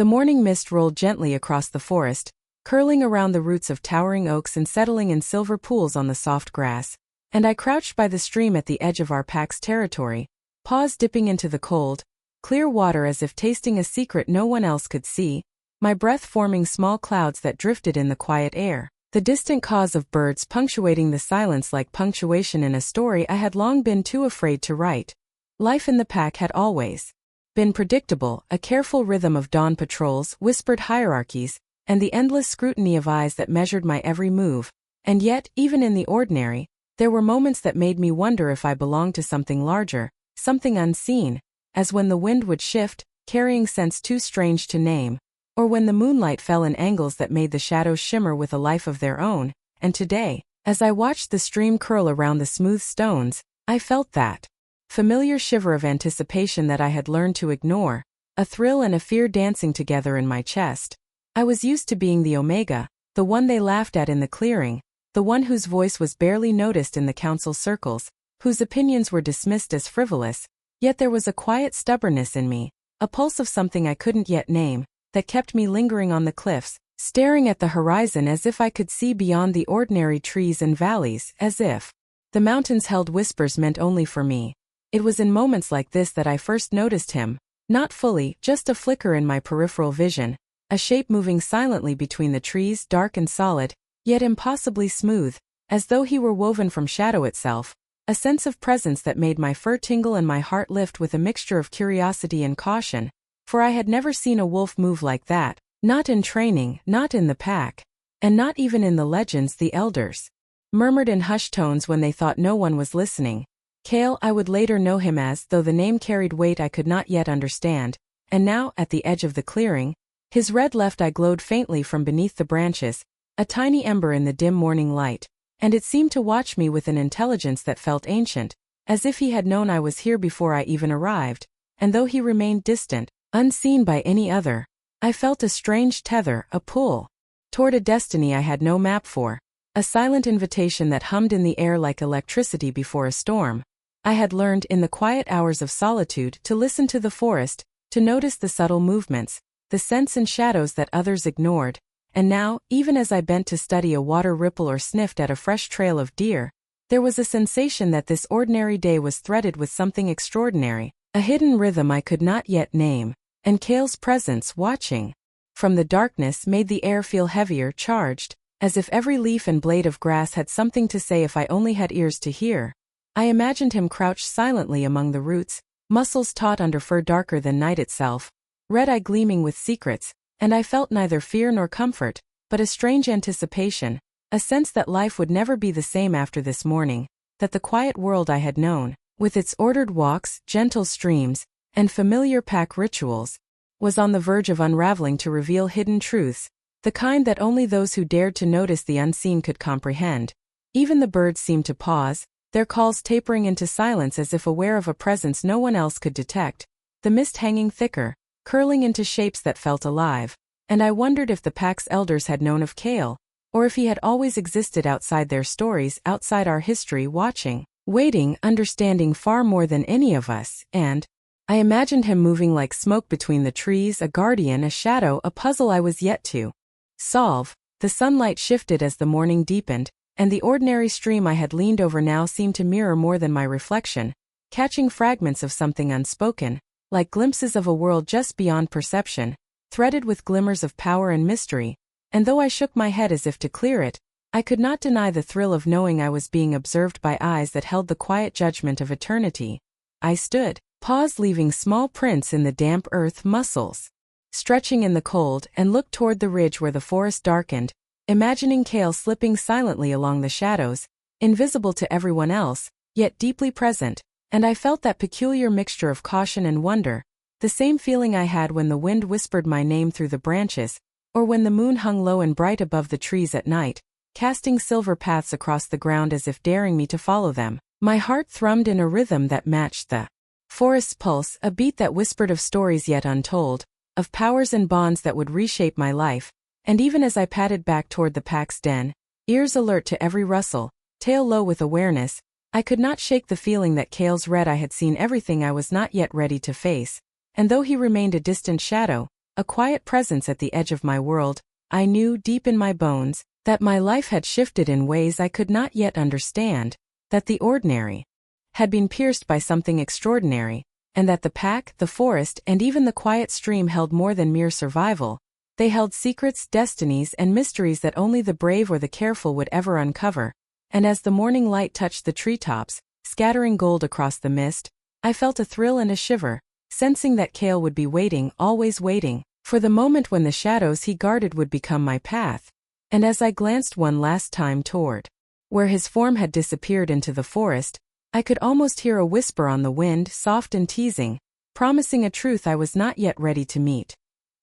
The morning mist rolled gently across the forest, curling around the roots of towering oaks and settling in silver pools on the soft grass. And I crouched by the stream at the edge of our pack's territory, paws dipping into the cold, clear water as if tasting a secret no one else could see, my breath forming small clouds that drifted in the quiet air, the distant caws of birds punctuating the silence like punctuation in a story I had long been too afraid to write. Life in the pack had always been predictable, a careful rhythm of dawn patrols, whispered hierarchies, and the endless scrutiny of eyes that measured my every move. And yet, even in the ordinary, there were moments that made me wonder if I belonged to something larger, something unseen, as when the wind would shift, carrying scents too strange to name, or when the moonlight fell in angles that made the shadows shimmer with a life of their own. And today, as I watched the stream curl around the smooth stones, I felt that familiar shiver of anticipation that I had learned to ignore, a thrill and a fear dancing together in my chest. I was used to being the Omega, the one they laughed at in the clearing, the one whose voice was barely noticed in the council circles, whose opinions were dismissed as frivolous, yet there was a quiet stubbornness in me, a pulse of something I couldn't yet name, that kept me lingering on the cliffs, staring at the horizon as if I could see beyond the ordinary trees and valleys, as if the mountains held whispers meant only for me. It was in moments like this that I first noticed him, not fully, just a flicker in my peripheral vision, a shape moving silently between the trees, dark and solid, yet impossibly smooth, as though he were woven from shadow itself, a sense of presence that made my fur tingle and my heart lift with a mixture of curiosity and caution, for I had never seen a wolf move like that, not in training, not in the pack, and not even in the legends the elders murmured in hushed tones when they thought no one was listening. Kael, I would later know him as, though the name carried weight I could not yet understand, and now, at the edge of the clearing, his red left eye glowed faintly from beneath the branches, a tiny ember in the dim morning light, and it seemed to watch me with an intelligence that felt ancient, as if he had known I was here before I even arrived, and though he remained distant, unseen by any other, I felt a strange tether, a pull, toward a destiny I had no map for, a silent invitation that hummed in the air like electricity before a storm. I had learned in the quiet hours of solitude to listen to the forest, to notice the subtle movements, the scents and shadows that others ignored, and now, even as I bent to study a water ripple or sniffed at a fresh trail of deer, there was a sensation that this ordinary day was threaded with something extraordinary, a hidden rhythm I could not yet name, and Kael's presence, watching from the darkness, made the air feel heavier, charged, as if every leaf and blade of grass had something to say if I only had ears to hear. I imagined him crouched silently among the roots, muscles taut under fur darker than night itself, red eye gleaming with secrets, and I felt neither fear nor comfort, but a strange anticipation, a sense that life would never be the same after this morning, that the quiet world I had known, with its ordered walks, gentle streams, and familiar pack rituals, was on the verge of unraveling to reveal hidden truths, the kind that only those who dared to notice the unseen could comprehend. Even the birds seemed to pause, their calls tapering into silence as if aware of a presence no one else could detect, the mist hanging thicker, curling into shapes that felt alive, and I wondered if the pack's elders had known of Kael, or if he had always existed outside their stories, outside our history, watching, waiting, understanding far more than any of us, and I imagined him moving like smoke between the trees, a guardian, a shadow, a puzzle I was yet to solve. The sunlight shifted as the morning deepened, and the ordinary stream I had leaned over now seemed to mirror more than my reflection, catching fragments of something unspoken, like glimpses of a world just beyond perception, threaded with glimmers of power and mystery, and though I shook my head as if to clear it, I could not deny the thrill of knowing I was being observed by eyes that held the quiet judgment of eternity. I stood, paws leaving small prints in the damp earth, muscles stretching in the cold, and looked toward the ridge where the forest darkened, imagining Kael slipping silently along the shadows, invisible to everyone else, yet deeply present, and I felt that peculiar mixture of caution and wonder, the same feeling I had when the wind whispered my name through the branches, or when the moon hung low and bright above the trees at night, casting silver paths across the ground as if daring me to follow them. My heart thrummed in a rhythm that matched the forest's pulse, a beat that whispered of stories yet untold, of powers and bonds that would reshape my life, and even as I padded back toward the pack's den, ears alert to every rustle, tail low with awareness, I could not shake the feeling that Kael's red eye had seen everything I was not yet ready to face, and though he remained a distant shadow, a quiet presence at the edge of my world. I knew deep in my bones that my life had shifted in ways I could not yet understand, that the ordinary had been pierced by something extraordinary, and that the pack, the forest, and even the quiet stream held more than mere survival. They held secrets, destinies, and mysteries that only the brave or the careful would ever uncover. And as the morning light touched the treetops, scattering gold across the mist, I felt a thrill and a shiver, sensing that Kael would be waiting, always waiting, for the moment when the shadows he guarded would become my path. And as I glanced one last time toward where his form had disappeared into the forest, I could almost hear a whisper on the wind, soft and teasing, promising a truth I was not yet ready to meet.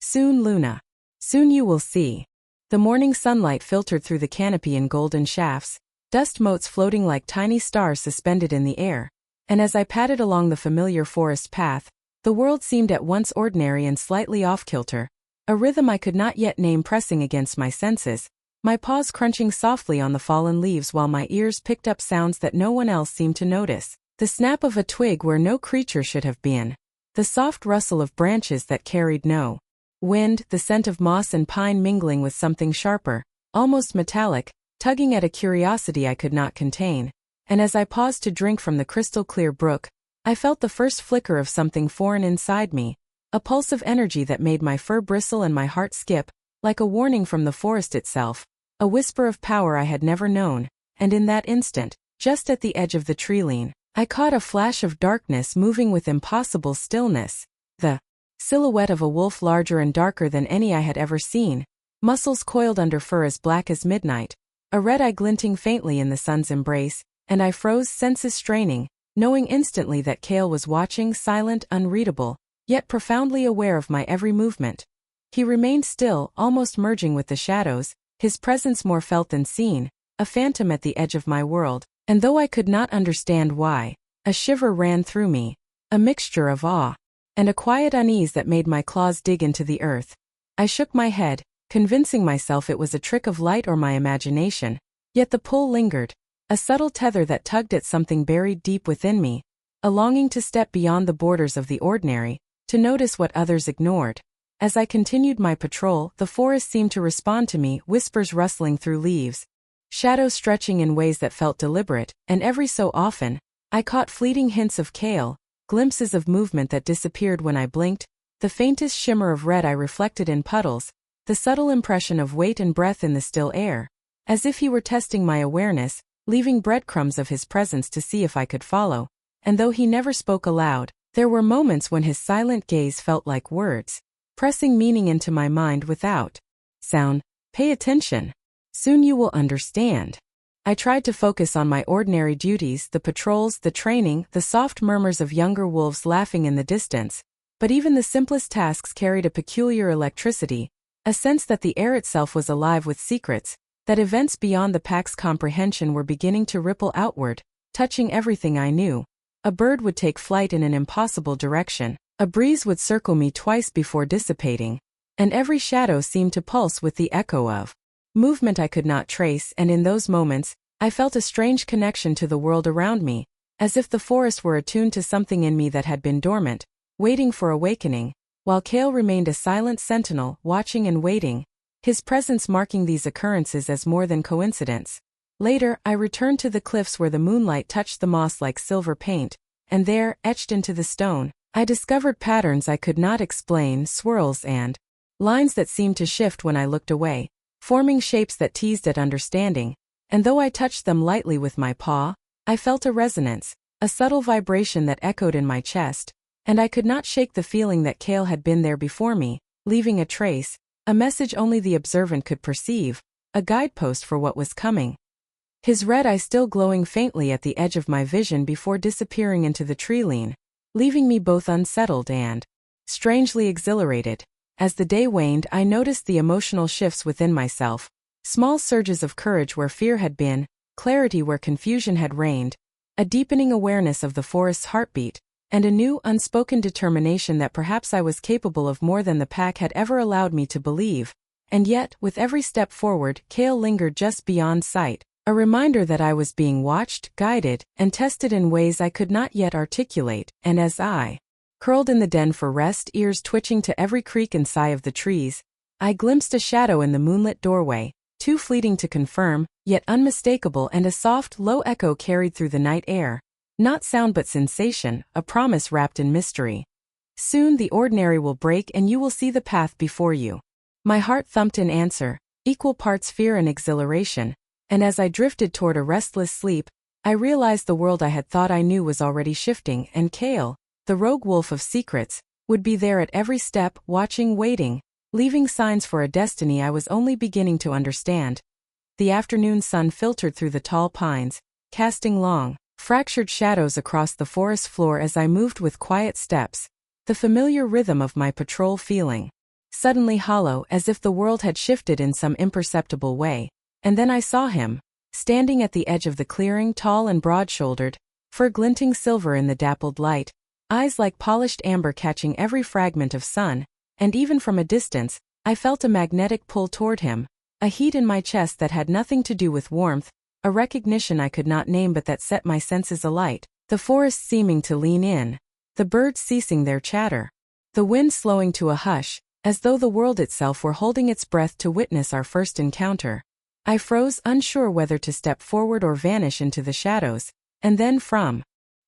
Soon, Luna. Soon you will see. The morning sunlight filtered through the canopy in golden shafts, dust motes floating like tiny stars suspended in the air, and as I padded along the familiar forest path, the world seemed at once ordinary and slightly off-kilter, a rhythm I could not yet name pressing against my senses, my paws crunching softly on the fallen leaves while my ears picked up sounds that no one else seemed to notice. The snap of a twig where no creature should have been, the soft rustle of branches that carried no wind, the scent of moss and pine mingling with something sharper, almost metallic, tugging at a curiosity I could not contain. And as I paused to drink from the crystal-clear brook, I felt the first flicker of something foreign inside me, a pulse of energy that made my fur bristle and my heart skip, like a warning from the forest itself, a whisper of power I had never known. And in that instant, just at the edge of the treeline, I caught a flash of darkness moving with impossible stillness, the silhouette of a wolf larger and darker than any I had ever seen, muscles coiled under fur as black as midnight, a red eye glinting faintly in the sun's embrace, and I froze, senses straining, knowing instantly that Kael was watching, silent, unreadable, yet profoundly aware of my every movement. He remained still, almost merging with the shadows, his presence more felt than seen, a phantom at the edge of my world, and though I could not understand why, a shiver ran through me, a mixture of awe and a quiet unease that made my claws dig into the earth. I shook my head, convincing myself it was a trick of light or my imagination, yet the pull lingered, a subtle tether that tugged at something buried deep within me, a longing to step beyond the borders of the ordinary, to notice what others ignored. As I continued my patrol, the forest seemed to respond to me, whispers rustling through leaves, shadows stretching in ways that felt deliberate, and every so often, I caught fleeting hints of Kael, glimpses of movement that disappeared when I blinked, the faintest shimmer of red I reflected in puddles, the subtle impression of weight and breath in the still air, as if he were testing my awareness, leaving breadcrumbs of his presence to see if I could follow. And though he never spoke aloud, there were moments when his silent gaze felt like words, pressing meaning into my mind without sound. Pay attention. Soon you will understand. I tried to focus on my ordinary duties, the patrols, the training, the soft murmurs of younger wolves laughing in the distance, but even the simplest tasks carried a peculiar electricity, a sense that the air itself was alive with secrets, that events beyond the pack's comprehension were beginning to ripple outward, touching everything I knew. A bird would take flight in an impossible direction, a breeze would circle me twice before dissipating, and every shadow seemed to pulse with the echo of movement I could not trace. And in those moments, I felt a strange connection to the world around me, as if the forest were attuned to something in me that had been dormant, waiting for awakening, while Kael remained a silent sentinel, watching and waiting, his presence marking these occurrences as more than coincidence. Later, I returned to the cliffs where the moonlight touched the moss like silver paint, and there, etched into the stone, I discovered patterns I could not explain, swirls and lines that seemed to shift when I looked away, forming shapes that teased at understanding, and though I touched them lightly with my paw, I felt a resonance, a subtle vibration that echoed in my chest, and I could not shake the feeling that Kael had been there before me, leaving a trace, a message only the observant could perceive, a guidepost for what was coming. His red eye still glowing faintly at the edge of my vision before disappearing into the treeline, leaving me both unsettled and strangely exhilarated. As the day waned, I noticed the emotional shifts within myself, small surges of courage where fear had been, clarity where confusion had reigned, a deepening awareness of the forest's heartbeat, and a new, unspoken determination that perhaps I was capable of more than the pack had ever allowed me to believe. And yet, with every step forward, Kael lingered just beyond sight, a reminder that I was being watched, guided, and tested in ways I could not yet articulate. And as I Curled in the den for rest, ears twitching to every creak and sigh of the trees, I glimpsed a shadow in the moonlit doorway, too fleeting to confirm, yet unmistakable, and a soft, low echo carried through the night air. Not sound but sensation, a promise wrapped in mystery. Soon the ordinary will break and you will see the path before you. My heart thumped in answer, equal parts fear and exhilaration, and as I drifted toward a restless sleep, I realized the world I had thought I knew was already shifting, and Kael, the rogue wolf of secrets, would be there at every step, watching, waiting, leaving signs for a destiny I was only beginning to understand. The afternoon sun filtered through the tall pines, casting long, fractured shadows across the forest floor as I moved with quiet steps, the familiar rhythm of my patrol feeling suddenly hollow, as if the world had shifted in some imperceptible way. And then I saw him, standing at the edge of the clearing, tall and broad-shouldered, fur glinting silver in the dappled light, eyes like polished amber catching every fragment of sun, and even from a distance, I felt a magnetic pull toward him, a heat in my chest that had nothing to do with warmth, a recognition I could not name but that set my senses alight, the forest seeming to lean in, the birds ceasing their chatter, the wind slowing to a hush, as though the world itself were holding its breath to witness our first encounter. I froze, unsure whether to step forward or vanish into the shadows, and then from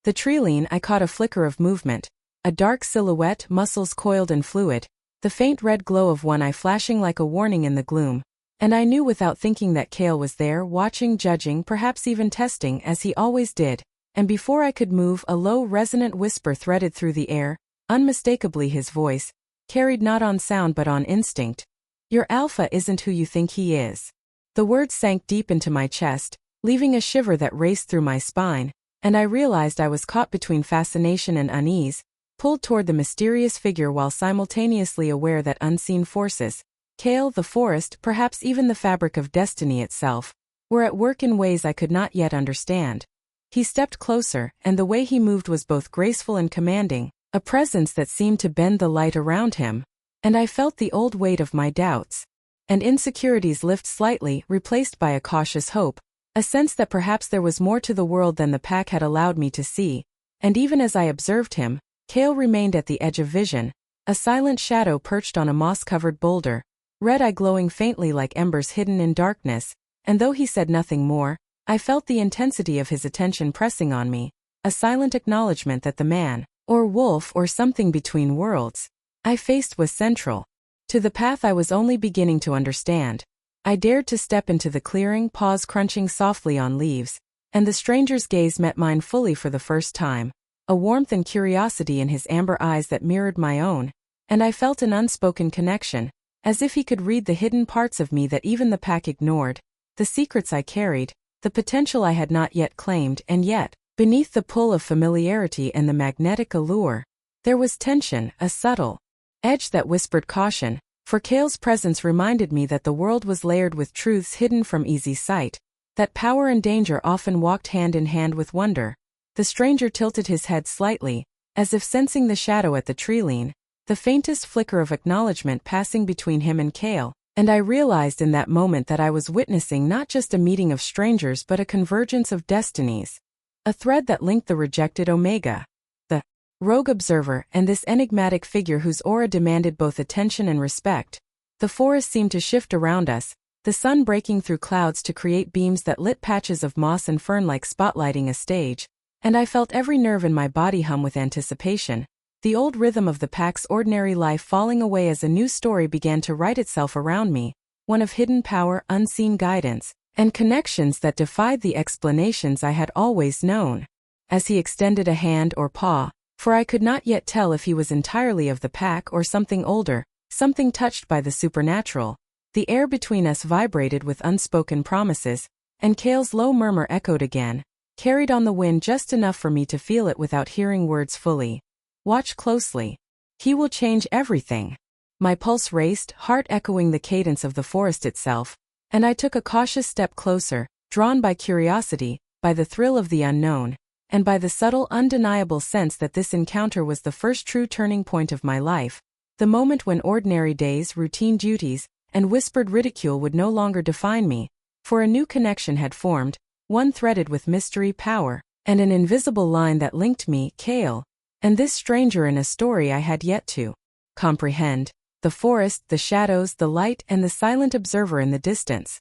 the tree-line I caught a flicker of movement, a dark silhouette, muscles coiled and fluid, the faint red glow of one eye flashing like a warning in the gloom, and I knew without thinking that Kael was there, watching, judging, perhaps even testing, as he always did, and before I could move, a low, resonant whisper threaded through the air, unmistakably his voice, carried not on sound but on instinct. Your alpha isn't who you think he is. The words sank deep into my chest, leaving a shiver that raced through my spine, and I realized I was caught between fascination and unease, pulled toward the mysterious figure while simultaneously aware that unseen forces, Kael, the forest, perhaps even the fabric of destiny itself, were at work in ways I could not yet understand. He stepped closer, and the way he moved was both graceful and commanding, a presence that seemed to bend the light around him, and I felt the old weight of my doubts and insecurities lift slightly, replaced by a cautious hope, a sense that perhaps there was more to the world than the pack had allowed me to see. And even as I observed him, Kael remained at the edge of vision, a silent shadow perched on a moss-covered boulder, red eye glowing faintly like embers hidden in darkness, and though he said nothing more, I felt the intensity of his attention pressing on me, a silent acknowledgement that the man, or wolf or something between worlds, I faced was central to the path I was only beginning to understand. I dared to step into the clearing, paws crunching softly on leaves, and the stranger's gaze met mine fully for the first time, a warmth and curiosity in his amber eyes that mirrored my own, and I felt an unspoken connection, as if he could read the hidden parts of me that even the pack ignored, the secrets I carried, the potential I had not yet claimed, and yet, beneath the pull of familiarity and the magnetic allure, there was tension, a subtle edge that whispered caution, for Kael's presence reminded me that the world was layered with truths hidden from easy sight, that power and danger often walked hand in hand with wonder. The stranger tilted his head slightly, as if sensing the shadow at the tree-line, the faintest flicker of acknowledgement passing between him and Kael, and I realized in that moment that I was witnessing not just a meeting of strangers but a convergence of destinies. A thread that linked the rejected Omega, the rogue observer, and this enigmatic figure whose aura demanded both attention and respect. The forest seemed to shift around us, the sun breaking through clouds to create beams that lit patches of moss and fern like spotlighting a stage, and I felt every nerve in my body hum with anticipation, the old rhythm of the pack's ordinary life falling away as a new story began to write itself around me, one of hidden power, unseen guidance, and connections that defied the explanations I had always known. As he extended a hand or paw, for I could not yet tell if he was entirely of the pack or something older, something touched by the supernatural, the air between us vibrated with unspoken promises, and Kael's low murmur echoed again, carried on the wind just enough for me to feel it without hearing words fully. Watch closely. He will change everything. My pulse raced, heart echoing the cadence of the forest itself, and I took a cautious step closer, drawn by curiosity, by the thrill of the unknown, and by the subtle, undeniable sense that this encounter was the first true turning point of my life, the moment when ordinary days, routine duties, and whispered ridicule would no longer define me, for a new connection had formed, one threaded with mystery, power, and an invisible line that linked me, Kael, and this stranger in a story I had yet to comprehend. The forest, the shadows, the light, and the silent observer in the distance.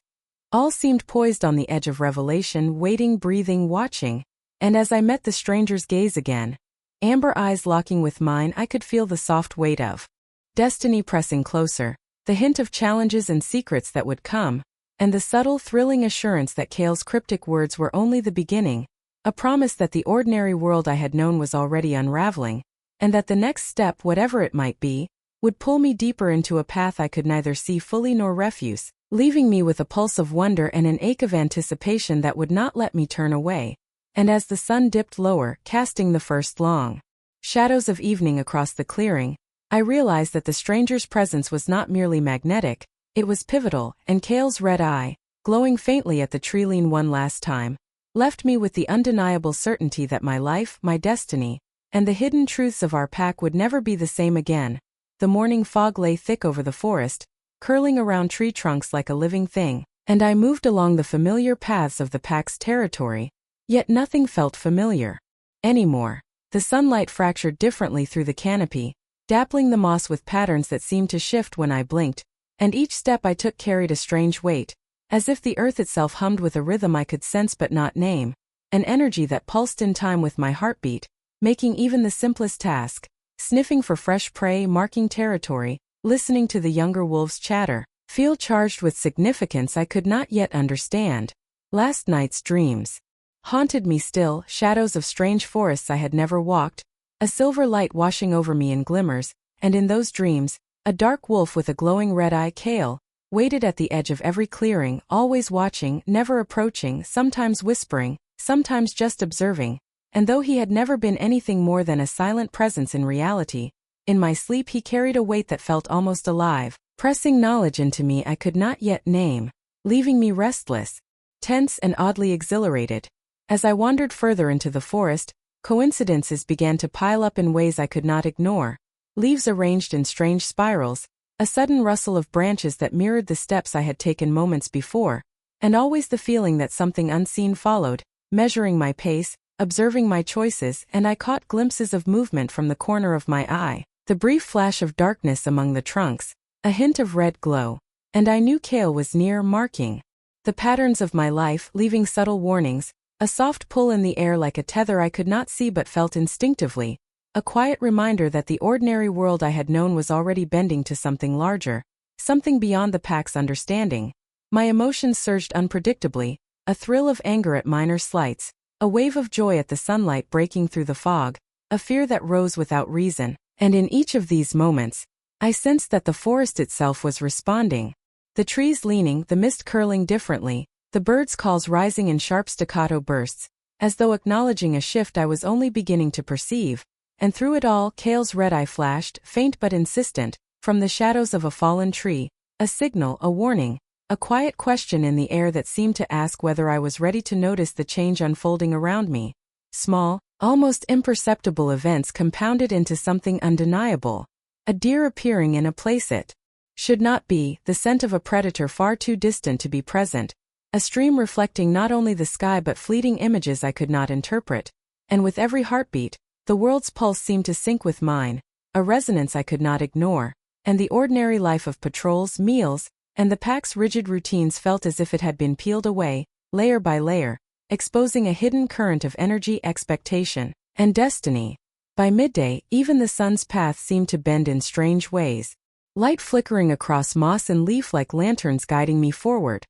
All seemed poised on the edge of revelation, waiting, breathing, watching. And as I met the stranger's gaze again, amber eyes locking with mine, I could feel the soft weight of destiny pressing closer, the hint of challenges and secrets that would come, and the subtle, thrilling assurance that Kael's cryptic words were only the beginning, a promise that the ordinary world I had known was already unraveling, and that the next step, whatever it might be, would pull me deeper into a path I could neither see fully nor refuse, leaving me with a pulse of wonder and an ache of anticipation that would not let me turn away. And as the sun dipped lower, casting the first long shadows of evening across the clearing, I realized that the stranger's presence was not merely magnetic, it was pivotal, and Kael's red eye, glowing faintly at the tree lean one last time, left me with the undeniable certainty that my life, my destiny, and the hidden truths of our pack would never be the same again. The morning fog lay thick over the forest, curling around tree trunks like a living thing, and I moved along the familiar paths of the pack's territory, yet nothing felt familiar anymore. The sunlight fractured differently through the canopy, dappling the moss with patterns that seemed to shift when I blinked, and each step I took carried a strange weight, as if the earth itself hummed with a rhythm I could sense but not name, an energy that pulsed in time with my heartbeat, making even the simplest task, sniffing for fresh prey, marking territory, listening to the younger wolves chatter, feel charged with significance I could not yet understand. Last night's dreams haunted me still, shadows of strange forests I had never walked, a silver light washing over me in glimmers, and in those dreams, a dark wolf with a glowing red eye, Kael, waited at the edge of every clearing, always watching, never approaching, sometimes whispering, sometimes just observing. And though he had never been anything more than a silent presence in reality, in my sleep he carried a weight that felt almost alive, pressing knowledge into me I could not yet name, leaving me restless, tense and oddly exhilarated. As I wandered further into the forest, coincidences began to pile up in ways I could not ignore, leaves arranged in strange spirals, a sudden rustle of branches that mirrored the steps I had taken moments before, and always the feeling that something unseen followed, measuring my pace, observing my choices, and I caught glimpses of movement from the corner of my eye, the brief flash of darkness among the trunks, a hint of red glow, and I knew Kael was near, marking the patterns of my life, leaving subtle warnings, a soft pull in the air like a tether I could not see but felt instinctively, a quiet reminder that the ordinary world I had known was already bending to something larger, something beyond the pack's understanding. My emotions surged unpredictably, a thrill of anger at minor slights, a wave of joy at the sunlight breaking through the fog, a fear that rose without reason, and in each of these moments, I sensed that the forest itself was responding. The trees leaning, the mist curling differently, the birds' calls rising in sharp staccato bursts, as though acknowledging a shift I was only beginning to perceive, and through it all Kael's red eye flashed, faint but insistent, from the shadows of a fallen tree, a signal, a warning, a quiet question in the air that seemed to ask whether I was ready to notice the change unfolding around me. Small, almost imperceptible events compounded into something undeniable. A deer appearing in a place it should not be, the scent of a predator far too distant to be present, a stream reflecting not only the sky but fleeting images I could not interpret, and with every heartbeat, the world's pulse seemed to sync with mine, a resonance I could not ignore, and the ordinary life of patrols, meals, and the pack's rigid routines felt as if it had been peeled away, layer by layer, exposing a hidden current of energy, expectation, and destiny. By midday, even the sun's path seemed to bend in strange ways, light flickering across moss and leaf like lanterns guiding me forward.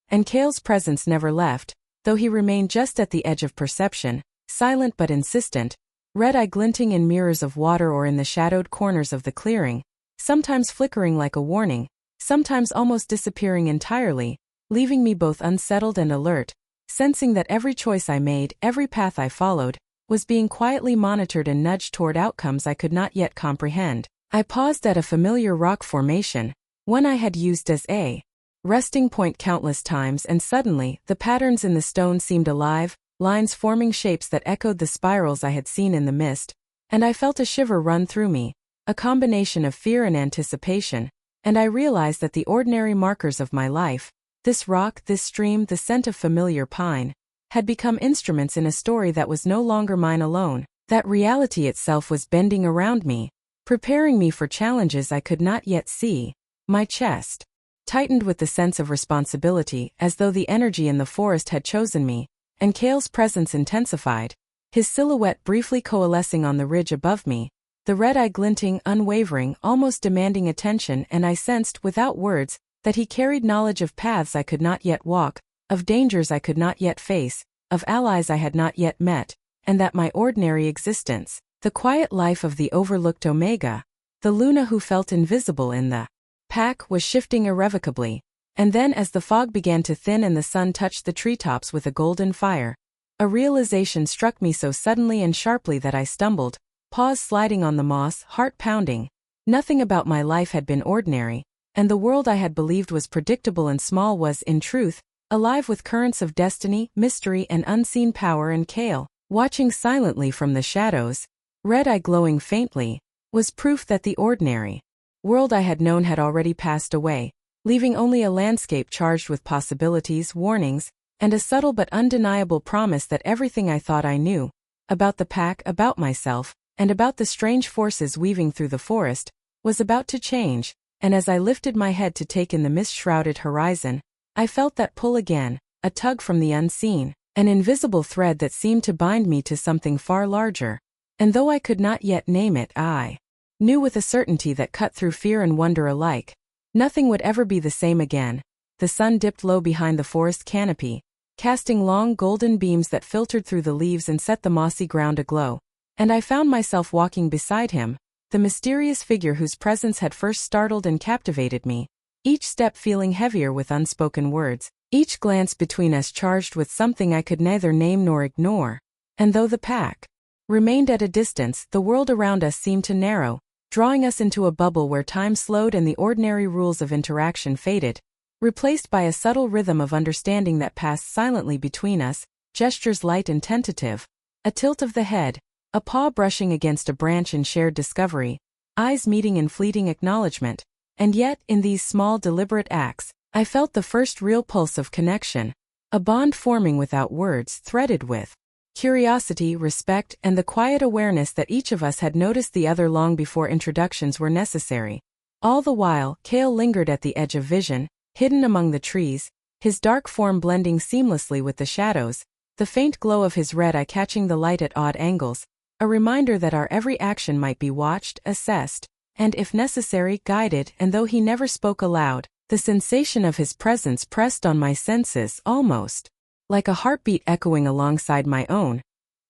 And Kael's presence never left, though he remained just at the edge of perception, silent but insistent, red eye glinting in mirrors of water or in the shadowed corners of the clearing, sometimes flickering like a warning, sometimes almost disappearing entirely, leaving me both unsettled and alert, sensing that every choice I made, every path I followed, was being quietly monitored and nudged toward outcomes I could not yet comprehend. I paused at a familiar rock formation, one I had used as a resting point countless times, and suddenly, the patterns in the stone seemed alive, lines forming shapes that echoed the spirals I had seen in the mist, and I felt a shiver run through me, a combination of fear and anticipation, and I realized that the ordinary markers of my life, this rock, this stream, the scent of familiar pine, had become instruments in a story that was no longer mine alone. That reality itself was bending around me, preparing me for challenges I could not yet see. My chest tightened with the sense of responsibility, as though the energy in the forest had chosen me, and Kael's presence intensified, his silhouette briefly coalescing on the ridge above me, the red eye glinting, unwavering, almost demanding attention, and I sensed, without words, that he carried knowledge of paths I could not yet walk, of dangers I could not yet face, of allies I had not yet met, and that my ordinary existence, the quiet life of the overlooked Omega, the Luna who felt invisible in the pack, was shifting irrevocably. And then, as the fog began to thin and the sun touched the treetops with a golden fire, a realization struck me so suddenly and sharply that I stumbled, paws sliding on the moss, heart pounding. Nothing about my life had been ordinary, and the world I had believed was predictable and small was, in truth, alive with currents of destiny, mystery, and unseen power. And Kael, watching silently from the shadows, red eye glowing faintly, was proof that the ordinary world I had known had already passed away, leaving only a landscape charged with possibilities, warnings, and a subtle but undeniable promise that everything I thought I knew, about the pack, about myself, and about the strange forces weaving through the forest, was about to change. And as I lifted my head to take in the mist-shrouded horizon, I felt that pull again, a tug from the unseen, an invisible thread that seemed to bind me to something far larger. And though I could not yet name it, I knew with a certainty that cut through fear and wonder alike. Nothing would ever be the same again. The sun dipped low behind the forest canopy, casting long golden beams that filtered through the leaves and set the mossy ground aglow. And I found myself walking beside him, the mysterious figure whose presence had first startled and captivated me, each step feeling heavier with unspoken words, each glance between us charged with something I could neither name nor ignore. And though the pack remained at a distance, the world around us seemed to narrow, drawing us into a bubble where time slowed and the ordinary rules of interaction faded, replaced by a subtle rhythm of understanding that passed silently between us, gestures light and tentative, a tilt of the head, a paw brushing against a branch in shared discovery, eyes meeting in fleeting acknowledgement. And yet, in these small deliberate acts, I felt the first real pulse of connection, a bond forming without words, threaded with curiosity, respect, and the quiet awareness that each of us had noticed the other long before introductions were necessary. All the while, Kael lingered at the edge of vision, hidden among the trees, his dark form blending seamlessly with the shadows, the faint glow of his red eye catching the light at odd angles, a reminder that our every action might be watched, assessed, and if necessary, guided. And though he never spoke aloud, the sensation of his presence pressed on my senses almost like a heartbeat echoing alongside my own,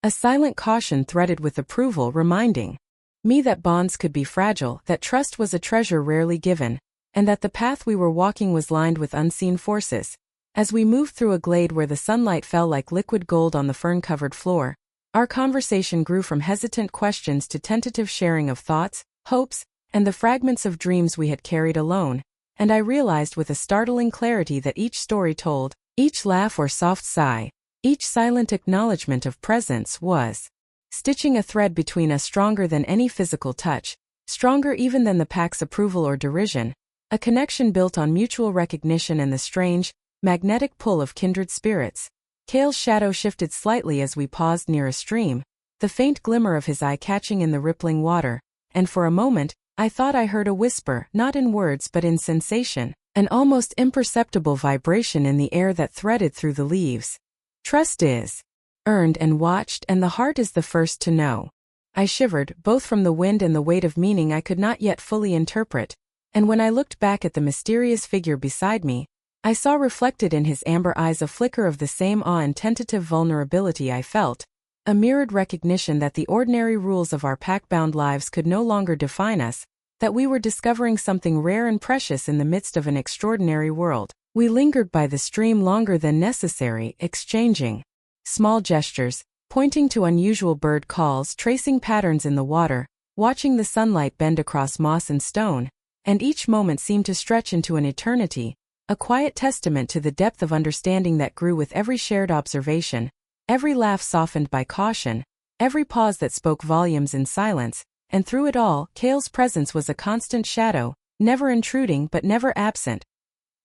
a silent caution threaded with approval reminding me that bonds could be fragile, that trust was a treasure rarely given, and that the path we were walking was lined with unseen forces. As we moved through a glade where the sunlight fell like liquid gold on the fern-covered floor, our conversation grew from hesitant questions to tentative sharing of thoughts, hopes, and the fragments of dreams we had carried alone, and I realized with a startling clarity that each story told, each laugh or soft sigh, each silent acknowledgement of presence was stitching a thread between us stronger than any physical touch, stronger even than the pack's approval or derision, a connection built on mutual recognition and the strange, magnetic pull of kindred spirits. Kael's shadow shifted slightly as we paused near a stream, the faint glimmer of his eye catching in the rippling water, and for a moment, I thought I heard a whisper, not in words but in sensation, an almost imperceptible vibration in the air that threaded through the leaves. Trust is earned and watched, and the heart is the first to know. I shivered, both from the wind and the weight of meaning I could not yet fully interpret, and when I looked back at the mysterious figure beside me, I saw reflected in his amber eyes a flicker of the same awe and tentative vulnerability I felt, a mirrored recognition that the ordinary rules of our pack-bound lives could no longer define us, that we were discovering something rare and precious in the midst of an extraordinary world. We lingered by the stream longer than necessary, exchanging small gestures, pointing to unusual bird calls, tracing patterns in the water, watching the sunlight bend across moss and stone, and each moment seemed to stretch into an eternity, a quiet testament to the depth of understanding that grew with every shared observation, every laugh softened by caution, every pause that spoke volumes in silence. And through it all, Kael's presence was a constant shadow, never intruding but never absent.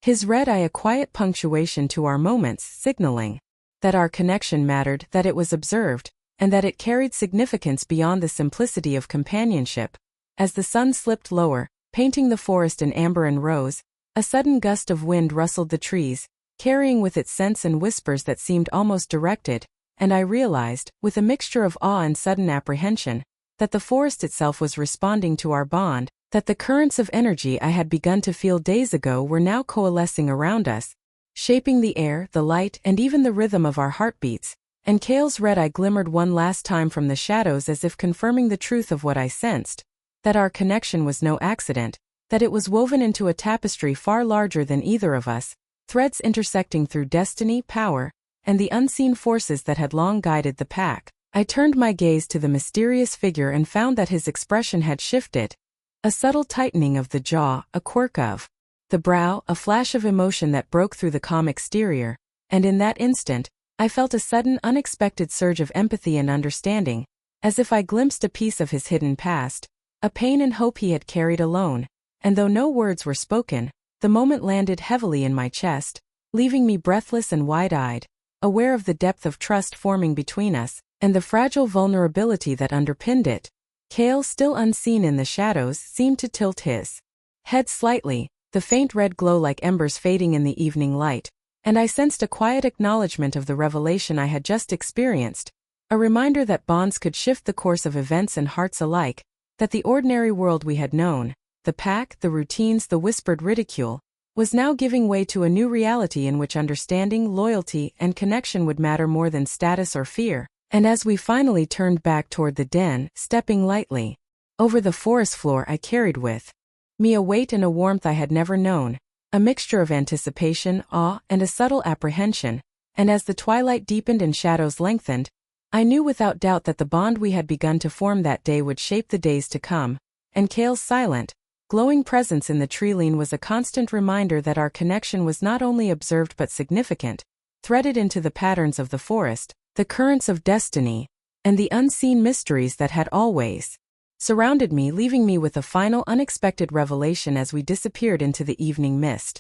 His red eye a quiet punctuation to our moments, signaling that our connection mattered, that it was observed, and that it carried significance beyond the simplicity of companionship. As the sun slipped lower, painting the forest in amber and rose, a sudden gust of wind rustled the trees, carrying with it scents and whispers that seemed almost directed, and I realized, with a mixture of awe and sudden apprehension, that the forest itself was responding to our bond, that the currents of energy I had begun to feel days ago were now coalescing around us, shaping the air, the light, and even the rhythm of our heartbeats. And Kael's red eye glimmered one last time from the shadows as if confirming the truth of what I sensed, that our connection was no accident, that it was woven into a tapestry far larger than either of us, threads intersecting through destiny, power, and the unseen forces that had long guided the pack. I turned my gaze to the mysterious figure and found that his expression had shifted. A subtle tightening of the jaw, a quirk of the brow, a flash of emotion that broke through the calm exterior, and in that instant, I felt a sudden unexpected surge of empathy and understanding, as if I glimpsed a piece of his hidden past, a pain and hope he had carried alone, and though no words were spoken, the moment landed heavily in my chest, leaving me breathless and wide-eyed, aware of the depth of trust forming between us, and the fragile vulnerability that underpinned it. Kael, still unseen in the shadows, seemed to tilt his head slightly, the faint red glow like embers fading in the evening light, and I sensed a quiet acknowledgement of the revelation I had just experienced, a reminder that bonds could shift the course of events and hearts alike, that the ordinary world we had known, the pack, the routines, the whispered ridicule, was now giving way to a new reality in which understanding, loyalty, and connection would matter more than status or fear. And as we finally turned back toward the den, stepping lightly over the forest floor, I carried with me a weight and a warmth I had never known, a mixture of anticipation, awe, and a subtle apprehension, and as the twilight deepened and shadows lengthened, I knew without doubt that the bond we had begun to form that day would shape the days to come, and Kael's silent, glowing presence in the tree-line was a constant reminder that our connection was not only observed but significant, threaded into the patterns of the forest, the currents of destiny, and the unseen mysteries that had always surrounded me, leaving me with a final unexpected revelation as we disappeared into the evening mist.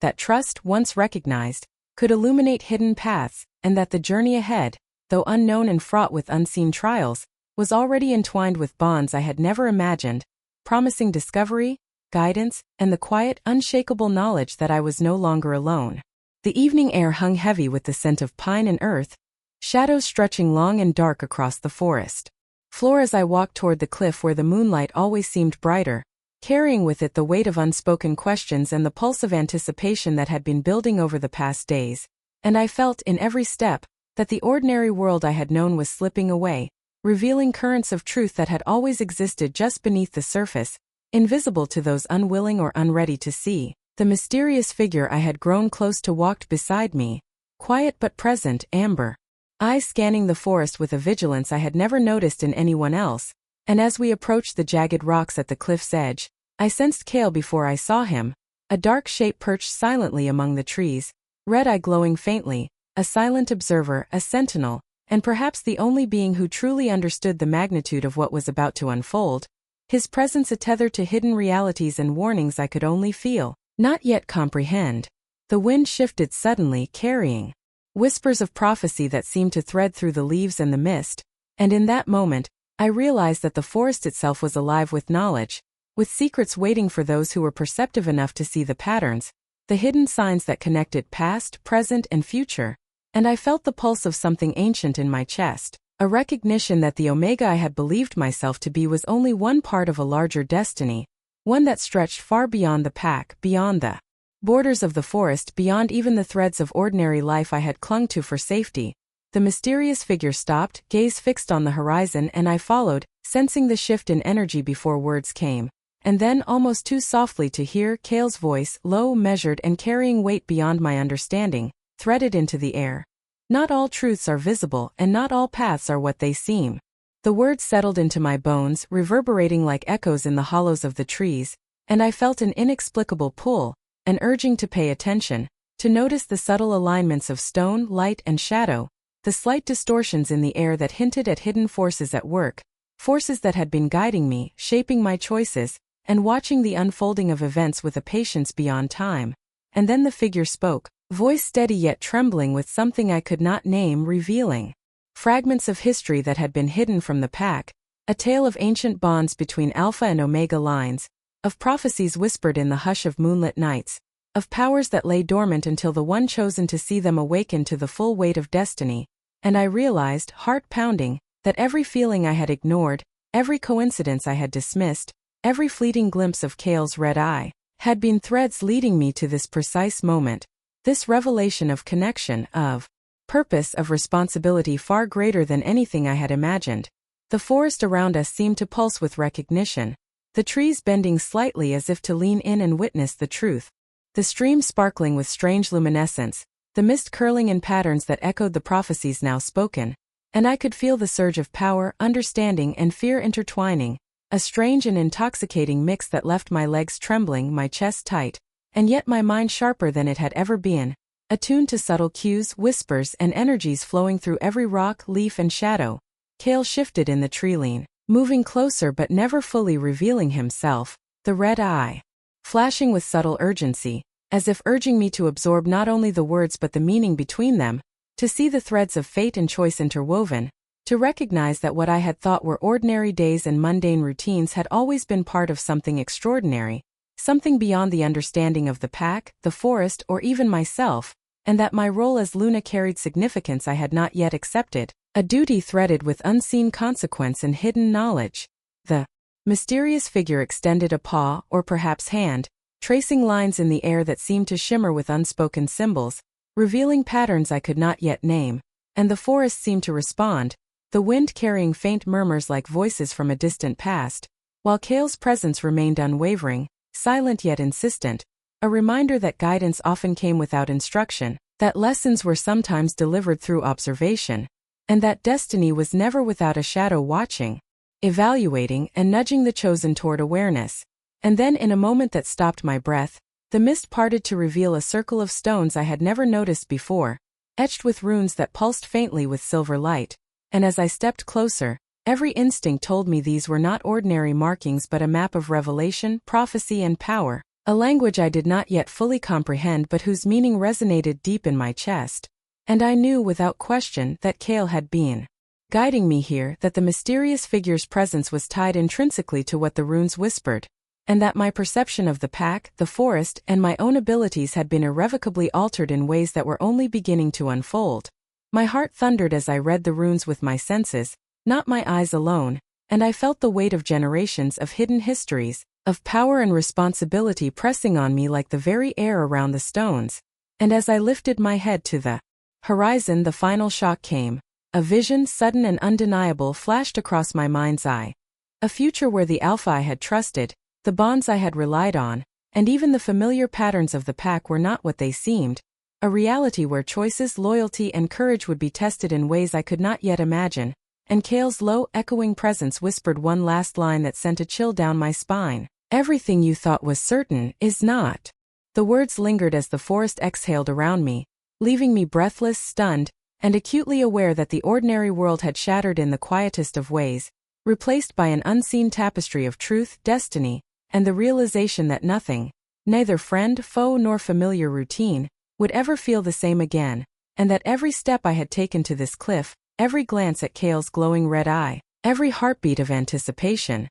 That trust, once recognized, could illuminate hidden paths, and that the journey ahead, though unknown and fraught with unseen trials, was already entwined with bonds I had never imagined, promising discovery, guidance, and the quiet, unshakable knowledge that I was no longer alone. The evening air hung heavy with the scent of pine and earth, shadows stretching long and dark across the forest floor as I walked toward the cliff where the moonlight always seemed brighter, carrying with it the weight of unspoken questions and the pulse of anticipation that had been building over the past days, and I felt in every step that the ordinary world I had known was slipping away, revealing currents of truth that had always existed just beneath the surface, invisible to those unwilling or unready to see. The mysterious figure I had grown close to walked beside me, quiet but present, amber eyes scanning the forest with a vigilance I had never noticed in anyone else, and as we approached the jagged rocks at the cliff's edge, I sensed Kael before I saw him, a dark shape perched silently among the trees, red eye glowing faintly, a silent observer, a sentinel, and perhaps the only being who truly understood the magnitude of what was about to unfold, his presence a tether to hidden realities and warnings I could only feel, not yet comprehend. The wind shifted suddenly, carrying whispers of prophecy that seemed to thread through the leaves and the mist, and in that moment, I realized that the forest itself was alive with knowledge, with secrets waiting for those who were perceptive enough to see the patterns, the hidden signs that connected past, present, and future, and I felt the pulse of something ancient in my chest, a recognition that the Omega I had believed myself to be was only one part of a larger destiny, one that stretched far beyond the pack, beyond the borders of the forest, beyond even the threads of ordinary life I had clung to for safety. The mysterious figure stopped, gaze fixed on the horizon, and I followed, sensing the shift in energy before words came. And then, almost too softly to hear, Kael's voice, low, measured, and carrying weight beyond my understanding, threaded into the air. Not all truths are visible, and not all paths are what they seem. The words settled into my bones, reverberating like echoes in the hollows of the trees, and I felt an inexplicable pull, an urging to pay attention, to notice the subtle alignments of stone, light, and shadow, the slight distortions in the air that hinted at hidden forces at work, forces that had been guiding me, shaping my choices, and watching the unfolding of events with a patience beyond time. And then the figure spoke, voice steady yet trembling with something I could not name, revealing. fragments of history that had been hidden from the pack, a tale of ancient bonds between Alpha and Omega lines, of prophecies whispered in the hush of moonlit nights, of powers that lay dormant until the one chosen to see them awaken to the full weight of destiny, and I realized, heart-pounding, that every feeling I had ignored, every coincidence I had dismissed, every fleeting glimpse of Kael's red eye, had been threads leading me to this precise moment, this revelation of connection, of purpose, of responsibility far greater than anything I had imagined. The forest around us seemed to pulse with recognition, the trees bending slightly as if to lean in and witness the truth, the stream sparkling with strange luminescence, the mist curling in patterns that echoed the prophecies now spoken, and I could feel the surge of power, understanding, and fear intertwining, a strange and intoxicating mix that left my legs trembling, my chest tight, and yet my mind sharper than it had ever been, attuned to subtle cues, whispers, and energies flowing through every rock, leaf, and shadow. Kael shifted in the tree-line, moving closer but never fully revealing himself, the red eye flashing with subtle urgency, as if urging me to absorb not only the words but the meaning between them, to see the threads of fate and choice interwoven, to recognize that what I had thought were ordinary days and mundane routines had always been part of something extraordinary, something beyond the understanding of the pack, the forest, or even myself, and that my role as Luna carried significance I had not yet accepted, a duty threaded with unseen consequence and hidden knowledge. The mysterious figure extended a paw, or perhaps hand, tracing lines in the air that seemed to shimmer with unspoken symbols, revealing patterns I could not yet name, and the forest seemed to respond, the wind carrying faint murmurs like voices from a distant past, while Kael's presence remained unwavering, silent yet insistent, a reminder that guidance often came without instruction, that lessons were sometimes delivered through observation, and that destiny was never without a shadow watching, evaluating, and nudging the chosen toward awareness. And then, in a moment that stopped my breath, the mist parted to reveal a circle of stones I had never noticed before, etched with runes that pulsed faintly with silver light, and as I stepped closer, every instinct told me these were not ordinary markings but a map of revelation, prophecy, and power, a language I did not yet fully comprehend but whose meaning resonated deep in my chest. And I knew without question that Kael had been guiding me here, that the mysterious figure's presence was tied intrinsically to what the runes whispered, and that my perception of the pack, the forest, and my own abilities had been irrevocably altered in ways that were only beginning to unfold. My heart thundered as I read the runes with my senses, not my eyes alone, and I felt the weight of generations of hidden histories, of power and responsibility pressing on me like the very air around the stones. And as I lifted my head to the horizon, the final shock came. A vision, sudden and undeniable, flashed across my mind's eye. A future where the Alpha I had trusted, the bonds I had relied on, and even the familiar patterns of the pack were not what they seemed. A reality where choices, loyalty, and courage would be tested in ways I could not yet imagine. And Kael's low, echoing presence whispered one last line that sent a chill down my spine. "Everything you thought was certain is not." The words lingered as the forest exhaled around me, leaving me breathless, stunned, and acutely aware that the ordinary world had shattered in the quietest of ways, replaced by an unseen tapestry of truth, destiny, and the realization that nothing, neither friend, foe, nor familiar routine, would ever feel the same again, and that every step I had taken to this cliff, every glance at Kael's glowing red eye, every heartbeat of anticipation,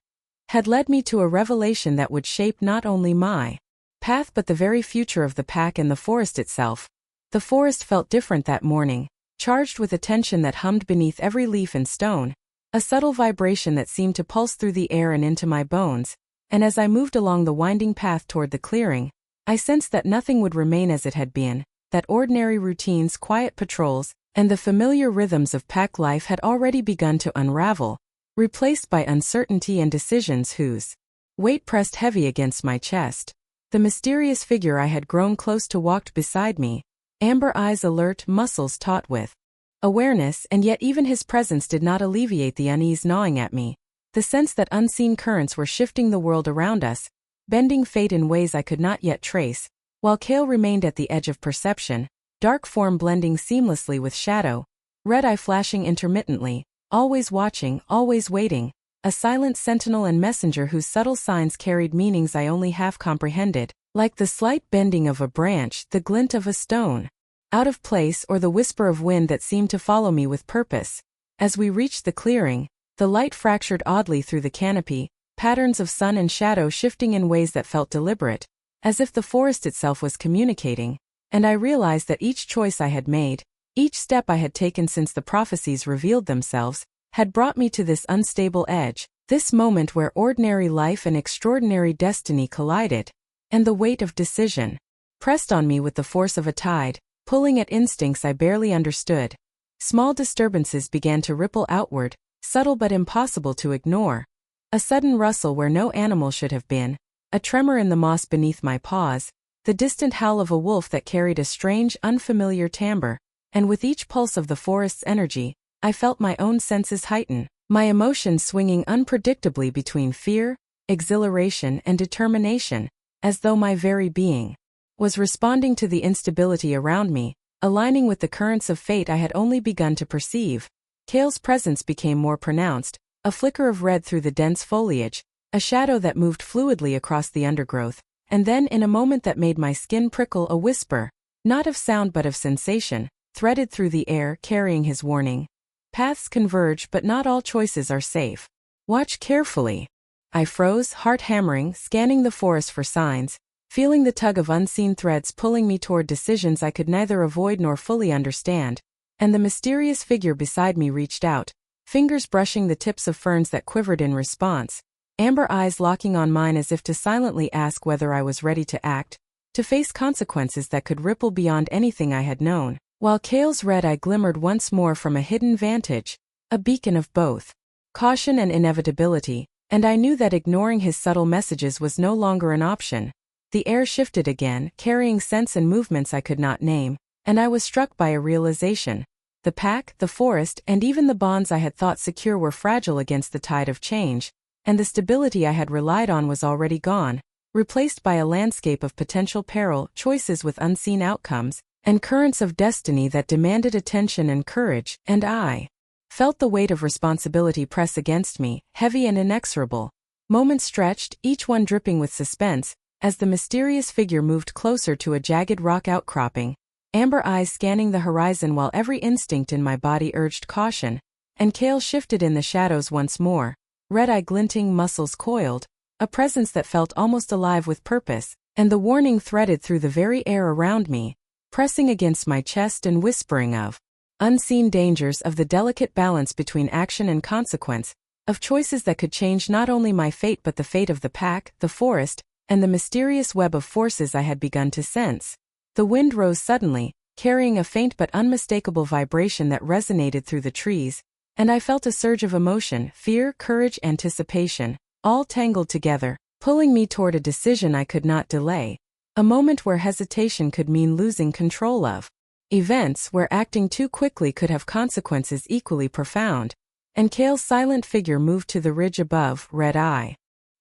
had led me to a revelation that would shape not only my path but the very future of the pack and the forest itself. The forest felt different that morning, charged with a tension that hummed beneath every leaf and stone, a subtle vibration that seemed to pulse through the air and into my bones, and as I moved along the winding path toward the clearing, I sensed that nothing would remain as it had been, that ordinary routines, quiet patrols, and the familiar rhythms of pack life had already begun to unravel, replaced by uncertainty and decisions whose weight pressed heavy against my chest. The mysterious figure I had grown close to walked beside me, amber eyes alert, muscles taut with awareness, and yet even his presence did not alleviate the unease gnawing at me, the sense that unseen currents were shifting the world around us, bending fate in ways I could not yet trace, while Kael remained at the edge of perception, dark form blending seamlessly with shadow, red eye flashing intermittently, always watching, always waiting, a silent sentinel and messenger whose subtle signs carried meanings I only half comprehended, like the slight bending of a branch, the glint of a stone out of place, or the whisper of wind that seemed to follow me with purpose. As we reached the clearing, the light fractured oddly through the canopy, patterns of sun and shadow shifting in ways that felt deliberate, as if the forest itself was communicating, and I realized that each choice I had made, each step I had taken since the prophecies revealed themselves, had brought me to this unstable edge, this moment where ordinary life and extraordinary destiny collided, and the weight of decision pressed on me with the force of a tide, pulling at instincts I barely understood. Small disturbances began to ripple outward, subtle but impossible to ignore. A sudden rustle where no animal should have been, a tremor in the moss beneath my paws, the distant howl of a wolf that carried a strange, unfamiliar timbre, and with each pulse of the forest's energy, I felt my own senses heighten, my emotions swinging unpredictably between fear, exhilaration, and determination, as though my very being was responding to the instability around me, aligning with the currents of fate I had only begun to perceive. Kael's presence became more pronounced, a flicker of red through the dense foliage, a shadow that moved fluidly across the undergrowth, and then in a moment that made my skin prickle, a whisper, not of sound but of sensation, threaded through the air, carrying his warning. Paths converge but not all choices are safe. Watch carefully. I froze, heart hammering, scanning the forest for signs, feeling the tug of unseen threads pulling me toward decisions I could neither avoid nor fully understand, and the mysterious figure beside me reached out, fingers brushing the tips of ferns that quivered in response, amber eyes locking on mine as if to silently ask whether I was ready to act, to face consequences that could ripple beyond anything I had known. While Kael's red eye glimmered once more from a hidden vantage, a beacon of both caution and inevitability, and I knew that ignoring his subtle messages was no longer an option. The air shifted again, carrying scents and movements I could not name, and I was struck by a realization. The pack, the forest, and even the bonds I had thought secure were fragile against the tide of change, and the stability I had relied on was already gone, replaced by a landscape of potential peril, choices with unseen outcomes, and currents of destiny that demanded attention and courage, and I felt the weight of responsibility press against me, heavy and inexorable. Moments stretched, each one dripping with suspense, as the mysterious figure moved closer to a jagged rock outcropping, amber eyes scanning the horizon while every instinct in my body urged caution, and Kael shifted in the shadows once more, red eye glinting, muscles coiled, a presence that felt almost alive with purpose, and the warning threaded through the very air around me, pressing against my chest and whispering of unseen dangers, of the delicate balance between action and consequence, of choices that could change not only my fate but the fate of the pack, the forest, and the mysterious web of forces I had begun to sense. The wind rose suddenly, carrying a faint but unmistakable vibration that resonated through the trees, and I felt a surge of emotion, fear, courage, anticipation, all tangled together, pulling me toward a decision I could not delay. A moment where hesitation could mean losing control of events, where acting too quickly could have consequences equally profound. And Kael's silent figure moved to the ridge above, red eye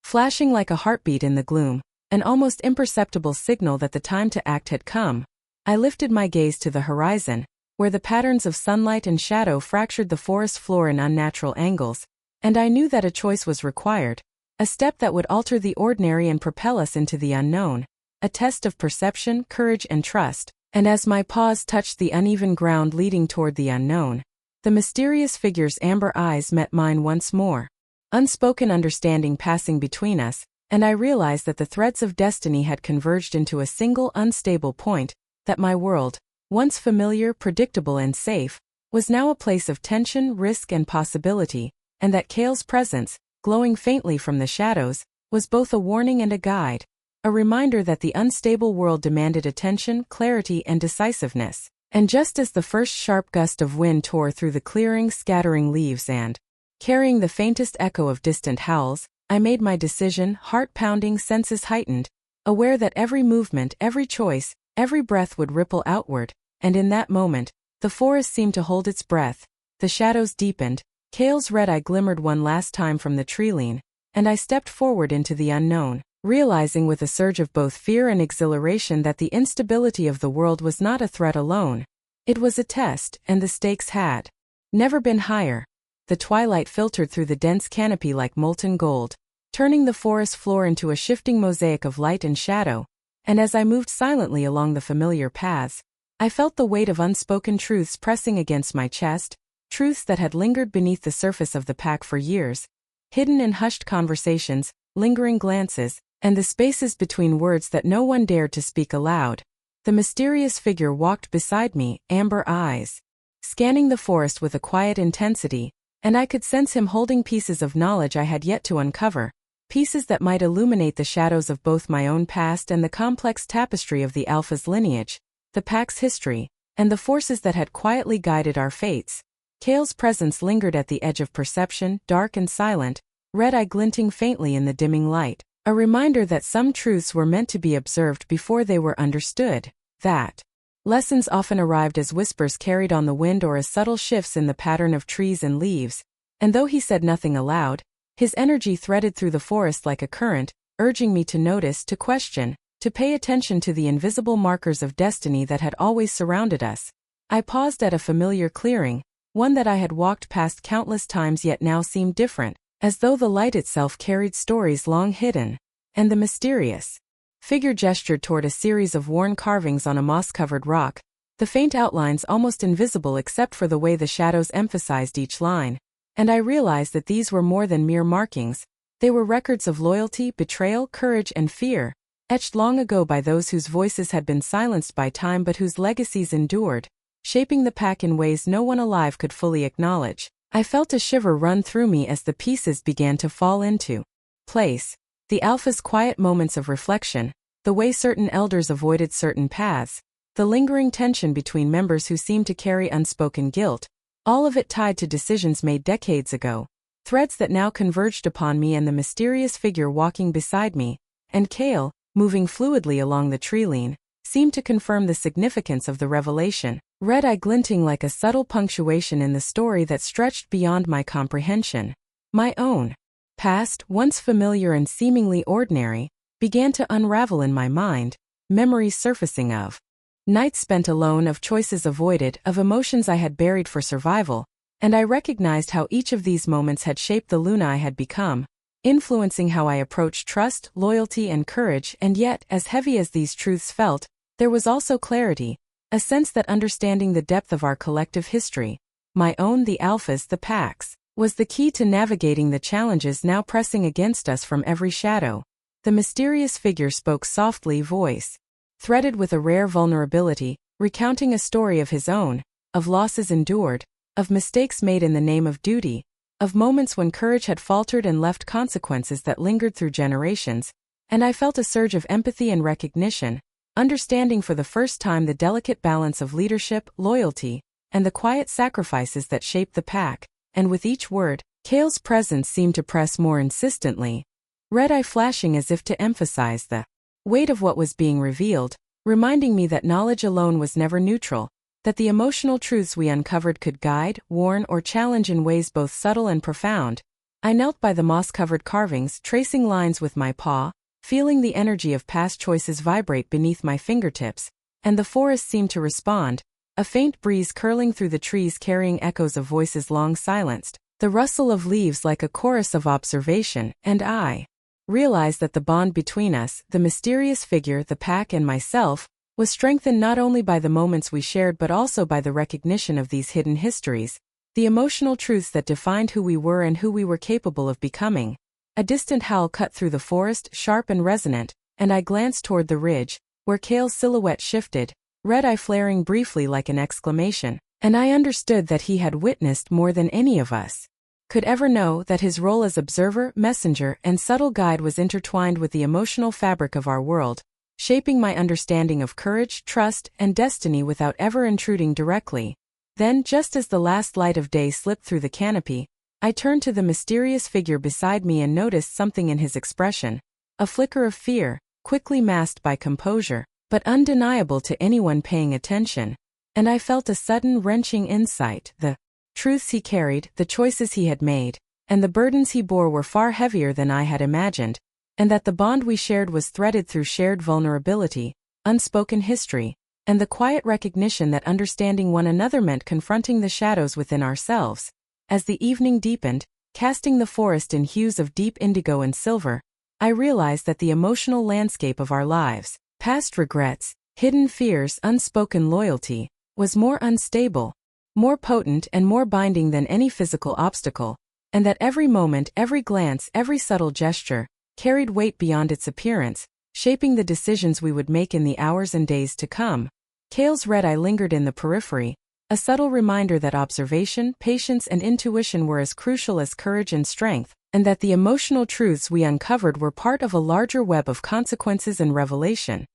flashing like a heartbeat in the gloom, an almost imperceptible signal that the time to act had come. I lifted my gaze to the horizon, where the patterns of sunlight and shadow fractured the forest floor in unnatural angles, and I knew that a choice was required, a step that would alter the ordinary and propel us into the unknown. A test of perception, courage, and trust, and as my paws touched the uneven ground leading toward the unknown, the mysterious figure's amber eyes met mine once more. Unspoken understanding passing between us, and I realized that the threads of destiny had converged into a single unstable point, that my world, once familiar, predictable, and safe, was now a place of tension, risk, and possibility, and that Kael's presence, glowing faintly from the shadows, was both a warning and a guide. A reminder that the unstable world demanded attention, clarity, and decisiveness. And just as the first sharp gust of wind tore through the clearing, scattering leaves and carrying the faintest echo of distant howls, I made my decision, heart pounding, senses heightened, aware that every movement, every choice, every breath would ripple outward, and in that moment, the forest seemed to hold its breath, the shadows deepened, Kael's red eye glimmered one last time from the treeline, and I stepped forward into the unknown, realizing with a surge of both fear and exhilaration that the instability of the world was not a threat alone. It was a test, and the stakes had never been higher. The twilight filtered through the dense canopy like molten gold, turning the forest floor into a shifting mosaic of light and shadow, and as I moved silently along the familiar paths, I felt the weight of unspoken truths pressing against my chest, truths that had lingered beneath the surface of the pack for years, hidden in hushed conversations, lingering glances, and the spaces between words that no one dared to speak aloud. The mysterious figure walked beside me, amber eyes scanning the forest with a quiet intensity, and I could sense him holding pieces of knowledge I had yet to uncover, pieces that might illuminate the shadows of both my own past and the complex tapestry of the Alpha's lineage, the pack's history, and the forces that had quietly guided our fates. Kael's presence lingered at the edge of perception, dark and silent, red eye glinting faintly in the dimming light, a reminder that some truths were meant to be observed before they were understood, that lessons often arrived as whispers carried on the wind or as subtle shifts in the pattern of trees and leaves, and though he said nothing aloud, his energy threaded through the forest like a current, urging me to notice, to question, to pay attention to the invisible markers of destiny that had always surrounded us. I paused at a familiar clearing, one that I had walked past countless times yet now seemed different, as though the light itself carried stories long hidden, and the mysterious figure gestured toward a series of worn carvings on a moss-covered rock, the faint outlines almost invisible except for the way the shadows emphasized each line, and I realized that these were more than mere markings. They were records of loyalty, betrayal, courage, and fear, etched long ago by those whose voices had been silenced by time but whose legacies endured, shaping the pack in ways no one alive could fully acknowledge. I felt a shiver run through me as the pieces began to fall into place. The Alpha's quiet moments of reflection, the way certain elders avoided certain paths, the lingering tension between members who seemed to carry unspoken guilt, all of it tied to decisions made decades ago, threads that now converged upon me and the mysterious figure walking beside me, and Kael, moving fluidly along the tree-line, seemed to confirm the significance of the revelation, red eye glinting like a subtle punctuation in the story that stretched beyond my comprehension. My own past, once familiar and seemingly ordinary, began to unravel in my mind, memories surfacing of nights spent alone, of choices avoided, of emotions I had buried for survival, and I recognized how each of these moments had shaped the Luna I had become, influencing how I approached trust, loyalty, and courage. And yet, as heavy as these truths felt, there was also clarity, a sense that understanding the depth of our collective history, my own, the Alpha's, the Pack's, was the key to navigating the challenges now pressing against us from every shadow. The mysterious figure spoke softly, voice threaded with a rare vulnerability, recounting a story of his own, of losses endured, of mistakes made in the name of duty, of moments when courage had faltered and left consequences that lingered through generations, and I felt a surge of empathy and recognition, understanding for the first time the delicate balance of leadership, loyalty, and the quiet sacrifices that shaped the pack. And with each word, Kael's presence seemed to press more insistently, red eye flashing as if to emphasize the weight of what was being revealed, reminding me that knowledge alone was never neutral, that the emotional truths we uncovered could guide, warn, or challenge in ways both subtle and profound. I knelt by the moss-covered carvings, tracing lines with my paw, feeling the energy of past choices vibrate beneath my fingertips, and the forest seemed to respond, a faint breeze curling through the trees carrying echoes of voices long silenced, the rustle of leaves like a chorus of observation, and I realized that the bond between us, the mysterious figure, the pack, and myself, was strengthened not only by the moments we shared but also by the recognition of these hidden histories, the emotional truths that defined who we were and who we were capable of becoming. A distant howl cut through the forest, sharp and resonant, and I glanced toward the ridge, where Kael's silhouette shifted, red eye flaring briefly like an exclamation, and I understood that he had witnessed more than any of us could ever know, that his role as observer, messenger, and subtle guide was intertwined with the emotional fabric of our world, shaping my understanding of courage, trust, and destiny without ever intruding directly. Then, just as the last light of day slipped through the canopy, I turned to the mysterious figure beside me and noticed something in his expression, a flicker of fear, quickly masked by composure, but undeniable to anyone paying attention, and I felt a sudden wrenching insight. The truths he carried, the choices he had made, and the burdens he bore were far heavier than I had imagined, and that the bond we shared was threaded through shared vulnerability, unspoken history, and the quiet recognition that understanding one another meant confronting the shadows within ourselves. As the evening deepened, casting the forest in hues of deep indigo and silver, I realized that the emotional landscape of our lives, past regrets, hidden fears, unspoken loyalty, was more unstable, more potent and more binding than any physical obstacle, and that every moment, every glance, every subtle gesture, carried weight beyond its appearance, shaping the decisions we would make in the hours and days to come. Kael's red eye lingered in the periphery, a subtle reminder that observation, patience and intuition were as crucial as courage and strength, and that the emotional truths we uncovered were part of a larger web of consequences and revelation,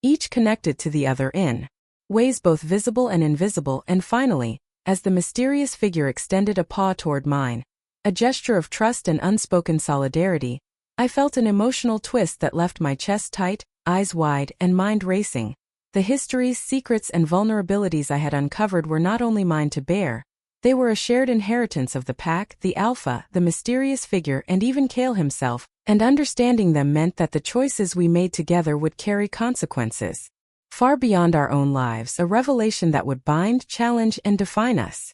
each connected to the other in ways both visible and invisible. And finally, as the mysterious figure extended a paw toward mine, a gesture of trust and unspoken solidarity, I felt an emotional twist that left my chest tight, eyes wide, and mind racing. The histories, secrets, and vulnerabilities I had uncovered were not only mine to bear, they were a shared inheritance of the pack, the Alpha, the mysterious figure, and even Kael himself, and understanding them meant that the choices we made together would carry consequences far beyond our own lives, a revelation that would bind, challenge, and define us.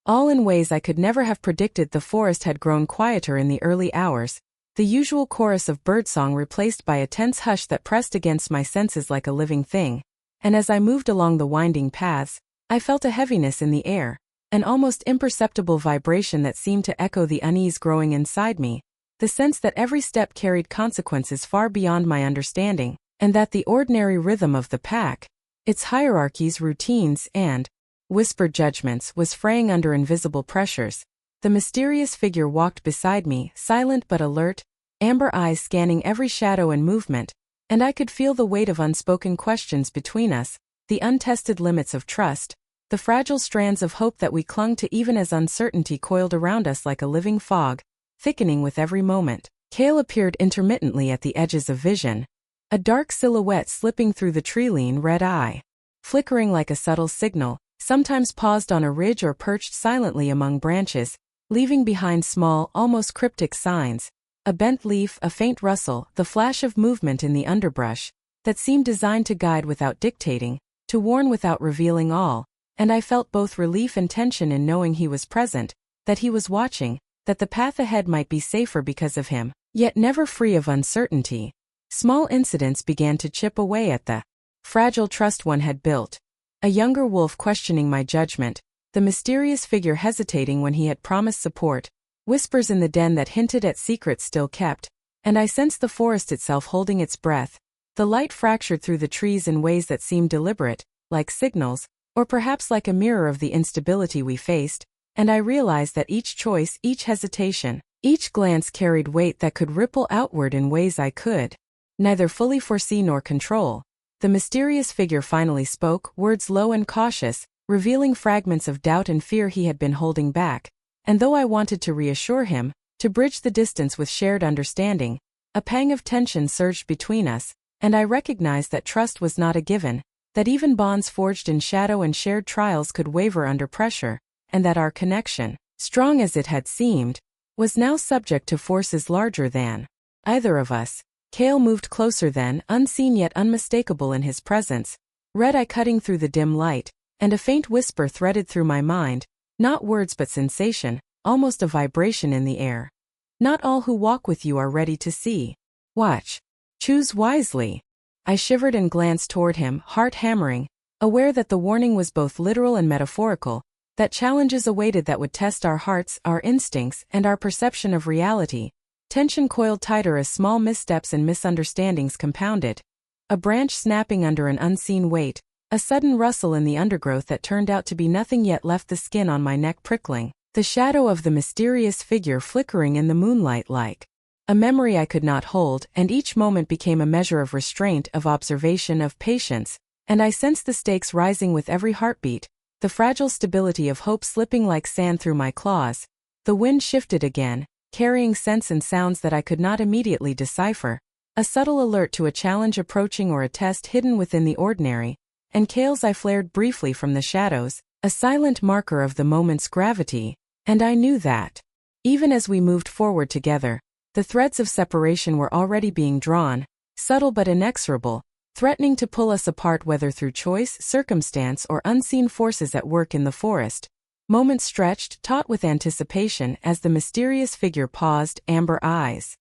All in ways I could never have predicted. The forest had grown quieter in the early hours, the usual chorus of birdsong replaced by a tense hush that pressed against my senses like a living thing, and as I moved along the winding paths, I felt a heaviness in the air, an almost imperceptible vibration that seemed to echo the unease growing inside me, the sense that every step carried consequences far beyond my understanding, and that the ordinary rhythm of the pack, its hierarchies, routines, and whispered judgments, was fraying under invisible pressures. The mysterious figure walked beside me, silent but alert, amber eyes scanning every shadow and movement, and I could feel the weight of unspoken questions between us, the untested limits of trust, the fragile strands of hope that we clung to even as uncertainty coiled around us like a living fog, thickening with every moment. Kael appeared intermittently at the edges of vision, a dark silhouette slipping through the tree-line, red eye flickering like a subtle signal, sometimes paused on a ridge or perched silently among branches, leaving behind small, almost cryptic signs, a bent leaf, a faint rustle, the flash of movement in the underbrush, that seemed designed to guide without dictating, to warn without revealing all, and I felt both relief and tension in knowing he was present, that he was watching, that the path ahead might be safer because of him, yet never free of uncertainty. Small incidents began to chip away at the fragile trust one had built. A younger wolf questioning my judgment, the mysterious figure hesitating when he had promised support, whispers in the den that hinted at secrets still kept, and I sensed the forest itself holding its breath. The light fractured through the trees in ways that seemed deliberate, like signals, or perhaps like a mirror of the instability we faced, and I realized that each choice, each hesitation, each glance carried weight that could ripple outward in ways I could neither fully foresee nor control. The mysterious figure finally spoke, words low and cautious, revealing fragments of doubt and fear he had been holding back, and though I wanted to reassure him, to bridge the distance with shared understanding, a pang of tension surged between us, and I recognized that trust was not a given, that even bonds forged in shadow and shared trials could waver under pressure, and that our connection, strong as it had seemed, was now subject to forces larger than either of us. Kael moved closer then, unseen yet unmistakable in his presence, red eye cutting through the dim light, and a faint whisper threaded through my mind, not words but sensation, almost a vibration in the air. Not all who walk with you are ready to see. Watch. Choose wisely. I shivered and glanced toward him, heart hammering, aware that the warning was both literal and metaphorical, that challenges awaited that would test our hearts, our instincts, and our perception of reality. Tension coiled tighter as small missteps and misunderstandings compounded. A branch snapping under an unseen weight, a sudden rustle in the undergrowth that turned out to be nothing yet left the skin on my neck prickling, the shadow of the mysterious figure flickering in the moonlight like a memory I could not hold, and each moment became a measure of restraint, of observation, of patience, and I sensed the stakes rising with every heartbeat, the fragile stability of hope slipping like sand through my claws. The wind shifted again, carrying scents and sounds that I could not immediately decipher, a subtle alert to a challenge approaching or a test hidden within the ordinary, and Kael's eye flared briefly from the shadows, a silent marker of the moment's gravity, and I knew that, even as we moved forward together, the threads of separation were already being drawn, subtle but inexorable, threatening to pull us apart whether through choice, circumstance, or unseen forces at work in the forest. Moments stretched, taut with anticipation, as the mysterious figure paused, amber eyes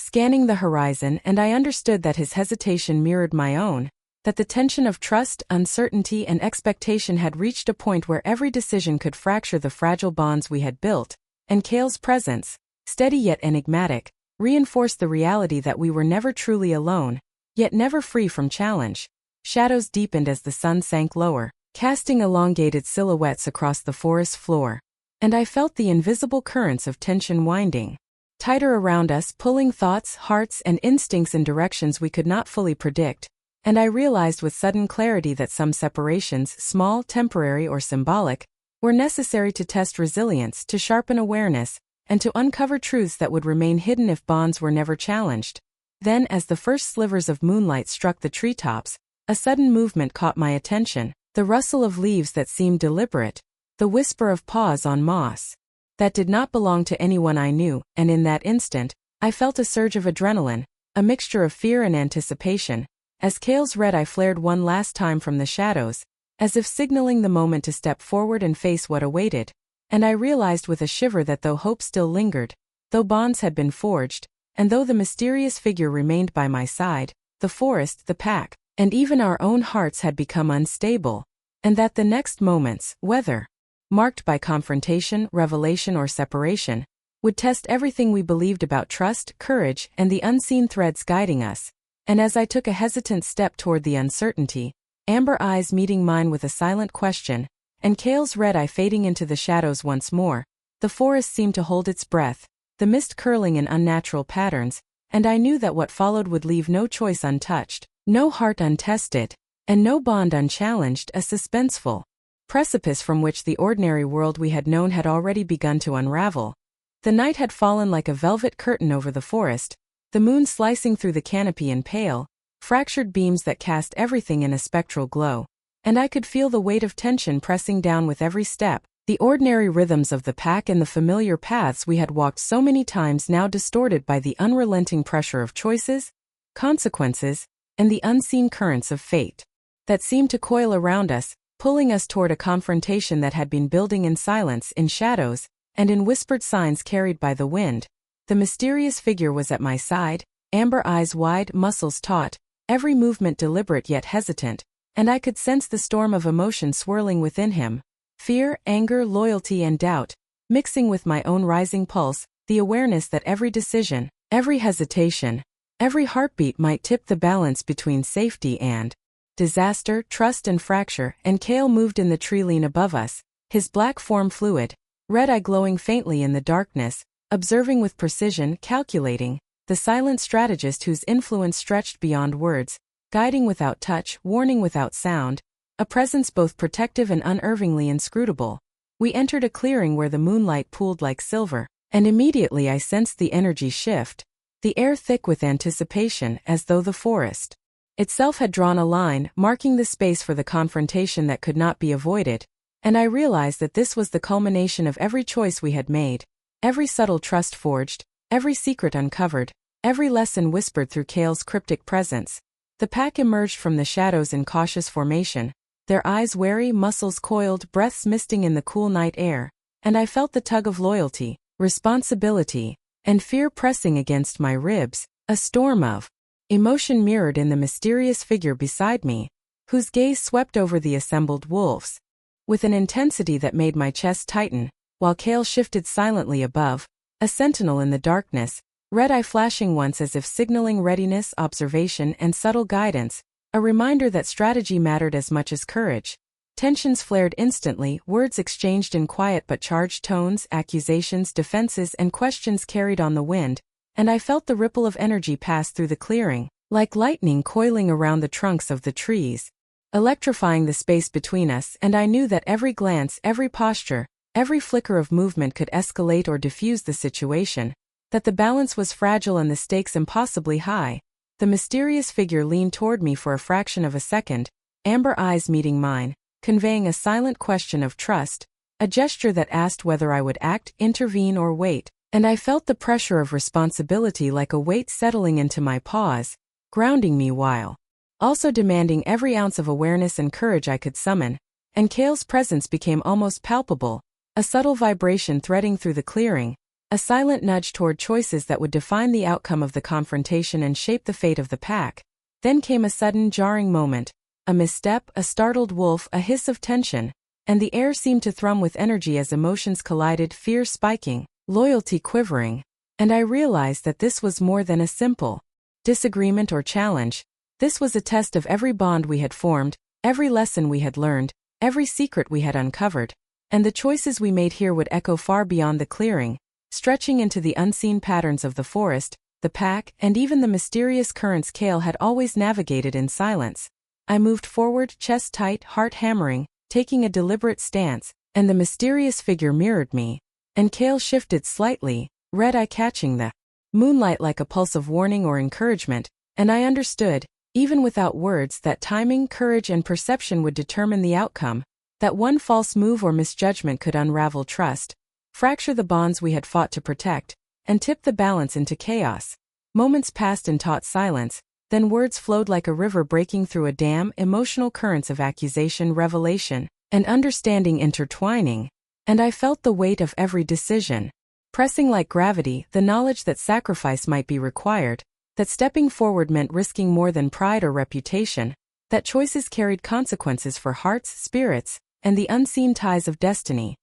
scanning the horizon, and I understood that his hesitation mirrored my own, that the tension of trust, uncertainty, and expectation had reached a point where every decision could fracture the fragile bonds we had built, and Kael's presence, steady yet enigmatic, reinforced the reality that we were never truly alone, yet never free from challenge. Shadows deepened as the sun sank lower, casting elongated silhouettes across the forest floor, and I felt the invisible currents of tension winding tighter around us, pulling thoughts, hearts, and instincts in directions we could not fully predict. And I realized with sudden clarity that some separations, small, temporary, or symbolic, were necessary to test resilience, to sharpen awareness, and to uncover truths that would remain hidden if bonds were never challenged. Then, as the first slivers of moonlight struck the treetops, a sudden movement caught my attention, the rustle of leaves that seemed deliberate, the whisper of paws on moss that did not belong to anyone I knew, and in that instant, I felt a surge of adrenaline, a mixture of fear and anticipation, as Kael's red eye flared one last time from the shadows, as if signaling the moment to step forward and face what awaited, and I realized with a shiver that though hope still lingered, though bonds had been forged, and though the mysterious figure remained by my side, the forest, the pack, and even our own hearts had become unstable, and that the next moments, whether marked by confrontation, revelation, or separation, would test everything we believed about trust, courage, and the unseen threads guiding us. And as I took a hesitant step toward the uncertainty, amber eyes meeting mine with a silent question, and Kael's red eye fading into the shadows once more, the forest seemed to hold its breath, the mist curling in unnatural patterns, and I knew that what followed would leave no choice untouched, no heart untested, and no bond unchallenged, a suspenseful precipice from which the ordinary world we had known had already begun to unravel. The night had fallen like a velvet curtain over the forest, the moon slicing through the canopy in pale, fractured beams that cast everything in a spectral glow, and I could feel the weight of tension pressing down with every step, the ordinary rhythms of the pack and the familiar paths we had walked so many times now distorted by the unrelenting pressure of choices, consequences, and the unseen currents of fate that seemed to coil around us, pulling us toward a confrontation that had been building in silence, in shadows, and in whispered signs carried by the wind. The mysterious figure was at my side, amber eyes wide, muscles taut, every movement deliberate yet hesitant, and I could sense the storm of emotion swirling within him. Fear, anger, loyalty, and doubt, mixing with my own rising pulse, the awareness that every decision, every hesitation, every heartbeat might tip the balance between safety and disaster, trust and fracture. And Kael moved in the tree line above us, his black form fluid, red eye glowing faintly in the darkness, observing with precision, calculating, the silent strategist whose influence stretched beyond words, guiding without touch, warning without sound, a presence both protective and unervingly inscrutable. We entered a clearing where the moonlight pooled like silver, and immediately I sensed the energy shift, the air thick with anticipation, as though the forest itself had drawn a line, marking the space for the confrontation that could not be avoided, and I realized that this was the culmination of every choice we had made, every subtle trust forged, every secret uncovered, every lesson whispered through Kael's cryptic presence. The pack emerged from the shadows in cautious formation, their eyes wary, muscles coiled, breaths misting in the cool night air, and I felt the tug of loyalty, responsibility, and fear pressing against my ribs, a storm of emotion mirrored in the mysterious figure beside me, whose gaze swept over the assembled wolves, with an intensity that made my chest tighten, while Kael shifted silently above, a sentinel in the darkness, red eye flashing once as if signaling readiness, observation, and subtle guidance, a reminder that strategy mattered as much as courage. Tensions flared instantly, words exchanged in quiet but charged tones, accusations, defenses, and questions carried on the wind, and I felt the ripple of energy pass through the clearing, like lightning coiling around the trunks of the trees, electrifying the space between us, and I knew that every glance, every posture, every flicker of movement could escalate or diffuse the situation, that the balance was fragile and the stakes impossibly high. The mysterious figure leaned toward me for a fraction of a second, amber eyes meeting mine, conveying a silent question of trust, a gesture that asked whether I would act, intervene, or wait, and I felt the pressure of responsibility like a weight settling into my paws, grounding me while also demanding every ounce of awareness and courage I could summon, and Kael's presence became almost palpable, a subtle vibration threading through the clearing, a silent nudge toward choices that would define the outcome of the confrontation and shape the fate of the pack. Then came a sudden jarring moment. A misstep, a startled wolf, a hiss of tension, and the air seemed to thrum with energy as emotions collided, fear spiking, loyalty quivering. And I realized that this was more than a simple disagreement or challenge. This was a test of every bond we had formed, every lesson we had learned, every secret we had uncovered. And the choices we made here would echo far beyond the clearing, stretching into the unseen patterns of the forest, the pack, and even the mysterious currents Kael had always navigated in silence. I moved forward, chest tight, heart hammering, taking a deliberate stance, and the mysterious figure mirrored me. And Kael shifted slightly, red eye catching the moonlight like a pulse of warning or encouragement, and I understood, even without words, that timing, courage, and perception would determine the outcome, that one false move or misjudgment could unravel trust, fracture the bonds we had fought to protect, and tip the balance into chaos. Moments passed in taut silence, then words flowed like a river breaking through a dam, emotional currents of accusation, revelation, and understanding intertwining, and I felt the weight of every decision pressing like gravity, the knowledge that sacrifice might be required, that stepping forward meant risking more than pride or reputation, that choices carried consequences for hearts, spirits, and the unseen ties of destiny.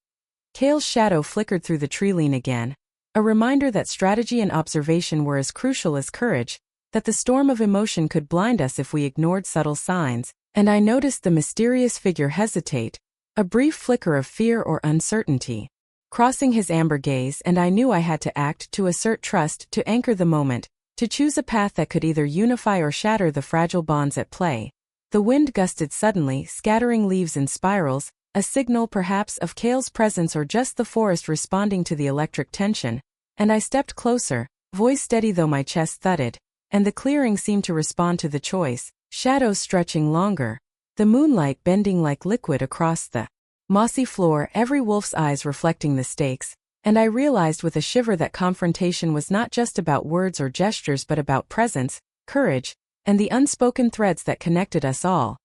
Kael's shadow flickered through the treeline again, a reminder that strategy and observation were as crucial as courage, that the storm of emotion could blind us if we ignored subtle signs, and I noticed the mysterious figure hesitate, a brief flicker of fear or uncertainty crossing his amber gaze, and I knew I had to act, to assert trust, to anchor the moment, to choose a path that could either unify or shatter the fragile bonds at play. The wind gusted suddenly, scattering leaves in spirals, a signal perhaps of Kael's presence or just the forest responding to the electric tension, and I stepped closer, voice steady though my chest thudded, and the clearing seemed to respond to the choice, shadows stretching longer, the moonlight bending like liquid across the mossy floor, every wolf's eyes reflecting the stakes, and I realized with a shiver that confrontation was not just about words or gestures but about presence, courage, and the unspoken threads that connected us all.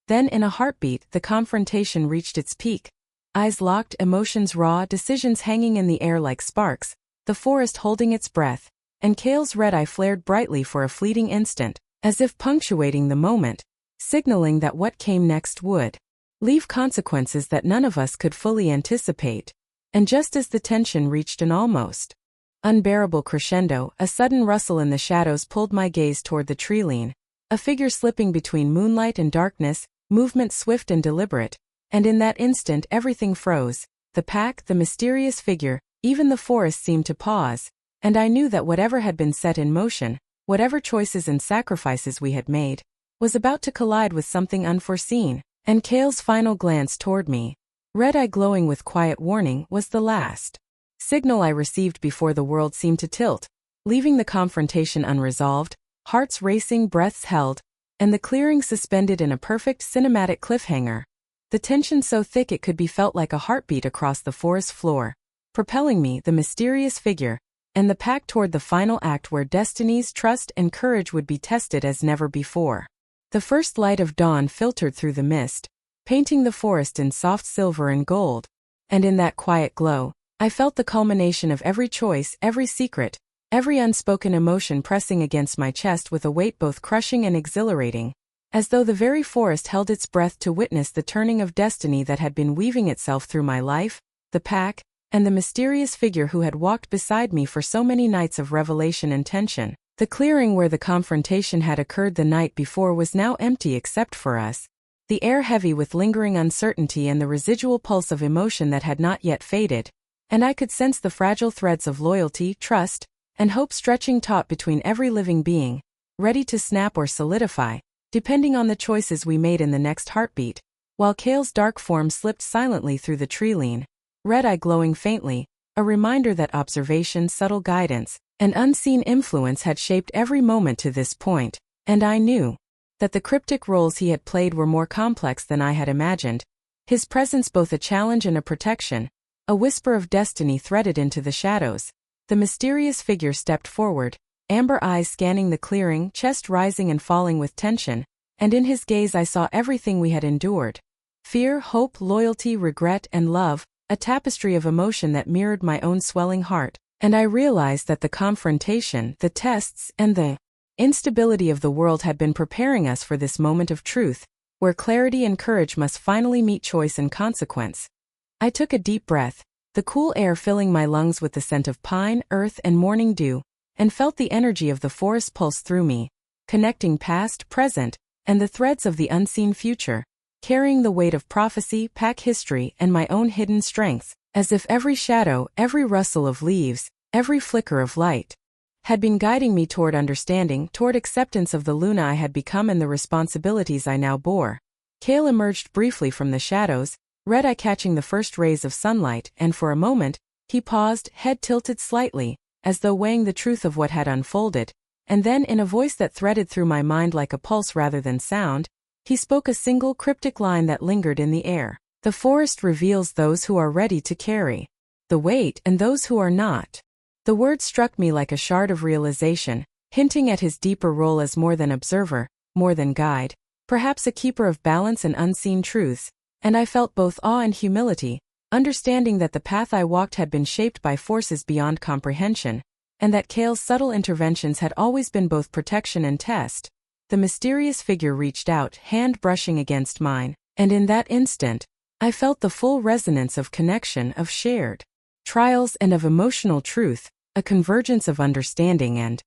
Then in a heartbeat, the confrontation reached its peak. Eyes locked, emotions raw, decisions hanging in the air like sparks, the forest holding its breath, and Kael's red eye flared brightly for a fleeting instant, as if punctuating the moment, signaling that what came next would leave consequences that none of us could fully anticipate. And just as the tension reached an almost unbearable crescendo, a sudden rustle in the shadows pulled my gaze toward the treeline, a figure slipping between moonlight and darkness, movement swift and deliberate, and in that instant everything froze, the pack, the mysterious figure, even the forest seemed to pause, and I knew that whatever had been set in motion, whatever choices and sacrifices we had made, was about to collide with something unforeseen. And Kael's final glance toward me, red eye glowing with quiet warning, was the last signal I received before the world seemed to tilt, leaving the confrontation unresolved, hearts racing, breaths held, and the clearing suspended in a perfect cinematic cliffhanger. The tension so thick it could be felt like a heartbeat across the forest floor, propelling me, the mysterious figure, and the pack toward the final act where destinies, trust, and courage would be tested as never before. The first light of dawn filtered through the mist, painting the forest in soft silver and gold, and in that quiet glow, I felt the culmination of every choice, every secret, every unspoken emotion pressing against my chest with a weight both crushing and exhilarating, as though the very forest held its breath to witness the turning of destiny that had been weaving itself through my life, the pack, and the mysterious figure who had walked beside me for so many nights of revelation and tension. The clearing where the confrontation had occurred the night before was now empty except for us, the air heavy with lingering uncertainty and the residual pulse of emotion that had not yet faded, and I could sense the fragile threads of loyalty, trust, and hope stretching taut between every living being, ready to snap or solidify, depending on the choices we made in the next heartbeat. While Kael's dark form slipped silently through the treeline, red eye glowing faintly, a reminder that observation, subtle guidance, and unseen influence had shaped every moment to this point, and I knew that the cryptic roles he had played were more complex than I had imagined, his presence both a challenge and a protection, a whisper of destiny threaded into the shadows. The mysterious figure stepped forward, amber eyes scanning the clearing, chest rising and falling with tension, and in his gaze I saw everything we had endured. Fear, hope, loyalty, regret, and love, a tapestry of emotion that mirrored my own swelling heart. And I realized that the confrontation, the tests, and the Instability of the world had been preparing us for this moment of truth, where clarity and courage must finally meet choice and consequence. I took a deep breath, the cool air filling my lungs with the scent of pine, earth, and morning dew, and felt the energy of the forest pulse through me, connecting past, present, and the threads of the unseen future, carrying the weight of prophecy, pack history, and my own hidden strengths, as if every shadow, every rustle of leaves, every flicker of light, had been guiding me toward understanding, toward acceptance of the Luna I had become and the responsibilities I now bore. Kael emerged briefly from the shadows, red-eye catching the first rays of sunlight, and for a moment, he paused, head tilted slightly, as though weighing the truth of what had unfolded, and then in a voice that threaded through my mind like a pulse rather than sound, he spoke a single cryptic line that lingered in the air. The forest reveals those who are ready to carry the weight and those who are not. The word struck me like a shard of realization, hinting at his deeper role as more than observer, more than guide, perhaps a keeper of balance and unseen truths, and I felt both awe and humility, understanding that the path I walked had been shaped by forces beyond comprehension, and that Kael's subtle interventions had always been both protection and test. The mysterious figure reached out, hand brushing against mine, and in that instant, I felt the full resonance of connection, of shared trials and of emotional truth, a convergence of understanding and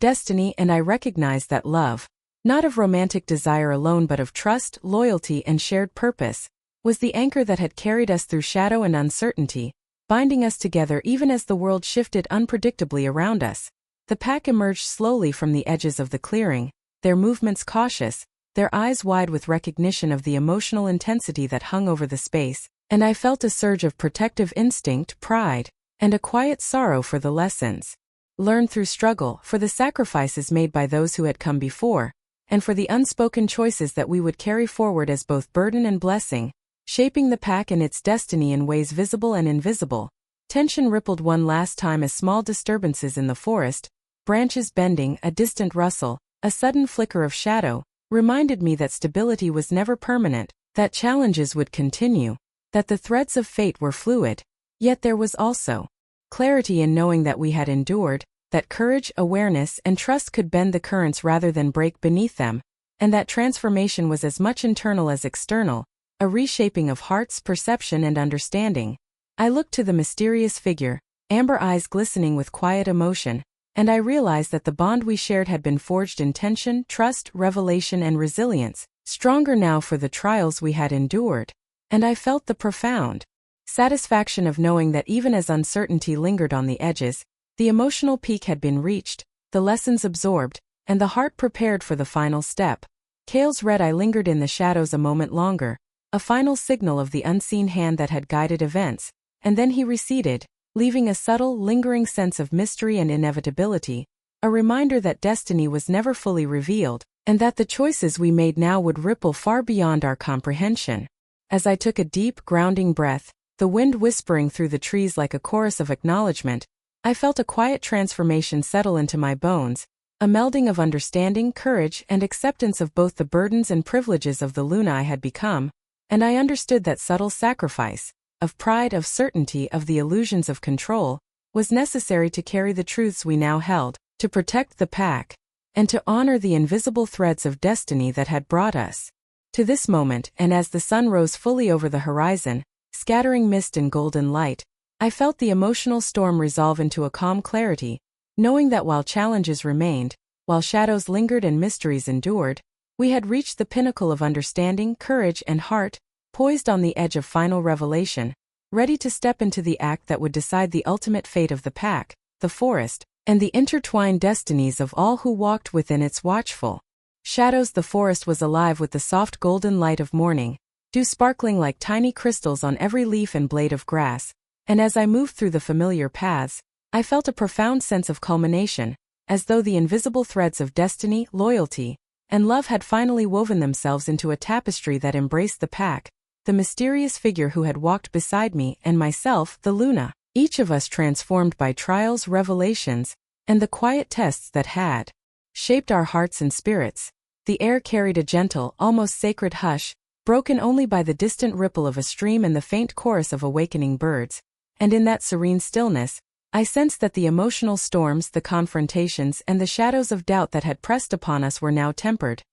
destiny, and I recognized that love, not of romantic desire alone but of trust, loyalty, and shared purpose, was the anchor that had carried us through shadow and uncertainty, binding us together even as the world shifted unpredictably around us. The pack emerged slowly from the edges of the clearing, their movements cautious, their eyes wide with recognition of the emotional intensity that hung over the space, and I felt a surge of protective instinct, pride, and a quiet sorrow for the lessons learned through struggle, for the sacrifices made by those who had come before, and for the unspoken choices that we would carry forward as both burden and blessing, shaping the pack and its destiny in ways visible and invisible. Tension rippled one last time as small disturbances in the forest, branches bending, a distant rustle, a sudden flicker of shadow, reminded me that stability was never permanent, that challenges would continue, that the threads of fate were fluid. Yet there was also clarity in knowing that we had endured, that courage, awareness, and trust could bend the currents rather than break beneath them, and that transformation was as much internal as external, a reshaping of hearts, perception, and understanding. I looked to the mysterious figure, amber eyes glistening with quiet emotion, and I realized that the bond we shared had been forged in tension, trust, revelation, and resilience, stronger now for the trials we had endured. And I felt the profound satisfaction of knowing that even as uncertainty lingered on the edges, the emotional peak had been reached, the lessons absorbed, and the heart prepared for the final step. Kael's red eye lingered in the shadows a moment longer, a final signal of the unseen hand that had guided events, and then he receded, leaving a subtle, lingering sense of mystery and inevitability, a reminder that destiny was never fully revealed, and that the choices we made now would ripple far beyond our comprehension. As I took a deep, grounding breath, the wind whispering through the trees like a chorus of acknowledgement, I felt a quiet transformation settle into my bones, a melding of understanding, courage, and acceptance of both the burdens and privileges of the Luna I had become, and I understood that subtle sacrifice, of pride, of certainty, of the illusions of control, was necessary to carry the truths we now held, to protect the pack, and to honor the invisible threads of destiny that had brought us to this moment. And as the sun rose fully over the horizon, scattering mist and golden light, I felt the emotional storm resolve into a calm clarity, knowing that while challenges remained, while shadows lingered and mysteries endured, we had reached the pinnacle of understanding, courage, and heart, poised on the edge of final revelation, ready to step into the act that would decide the ultimate fate of the pack, the forest, and the intertwined destinies of all who walked within its watchful shadows. The forest was alive with the soft golden light of morning, dew sparkling like tiny crystals on every leaf and blade of grass, and as I moved through the familiar paths, I felt a profound sense of culmination, as though the invisible threads of destiny, loyalty, and love had finally woven themselves into a tapestry that embraced the pack, the mysterious figure who had walked beside me, and myself, the Luna, each of us transformed by trials, revelations, and the quiet tests that had shaped our hearts and spirits. The air carried a gentle, almost sacred hush, broken only by the distant ripple of a stream and the faint chorus of awakening birds, and in that serene stillness, I sensed that the emotional storms, the confrontations, and the shadows of doubt that had pressed upon us were now tempered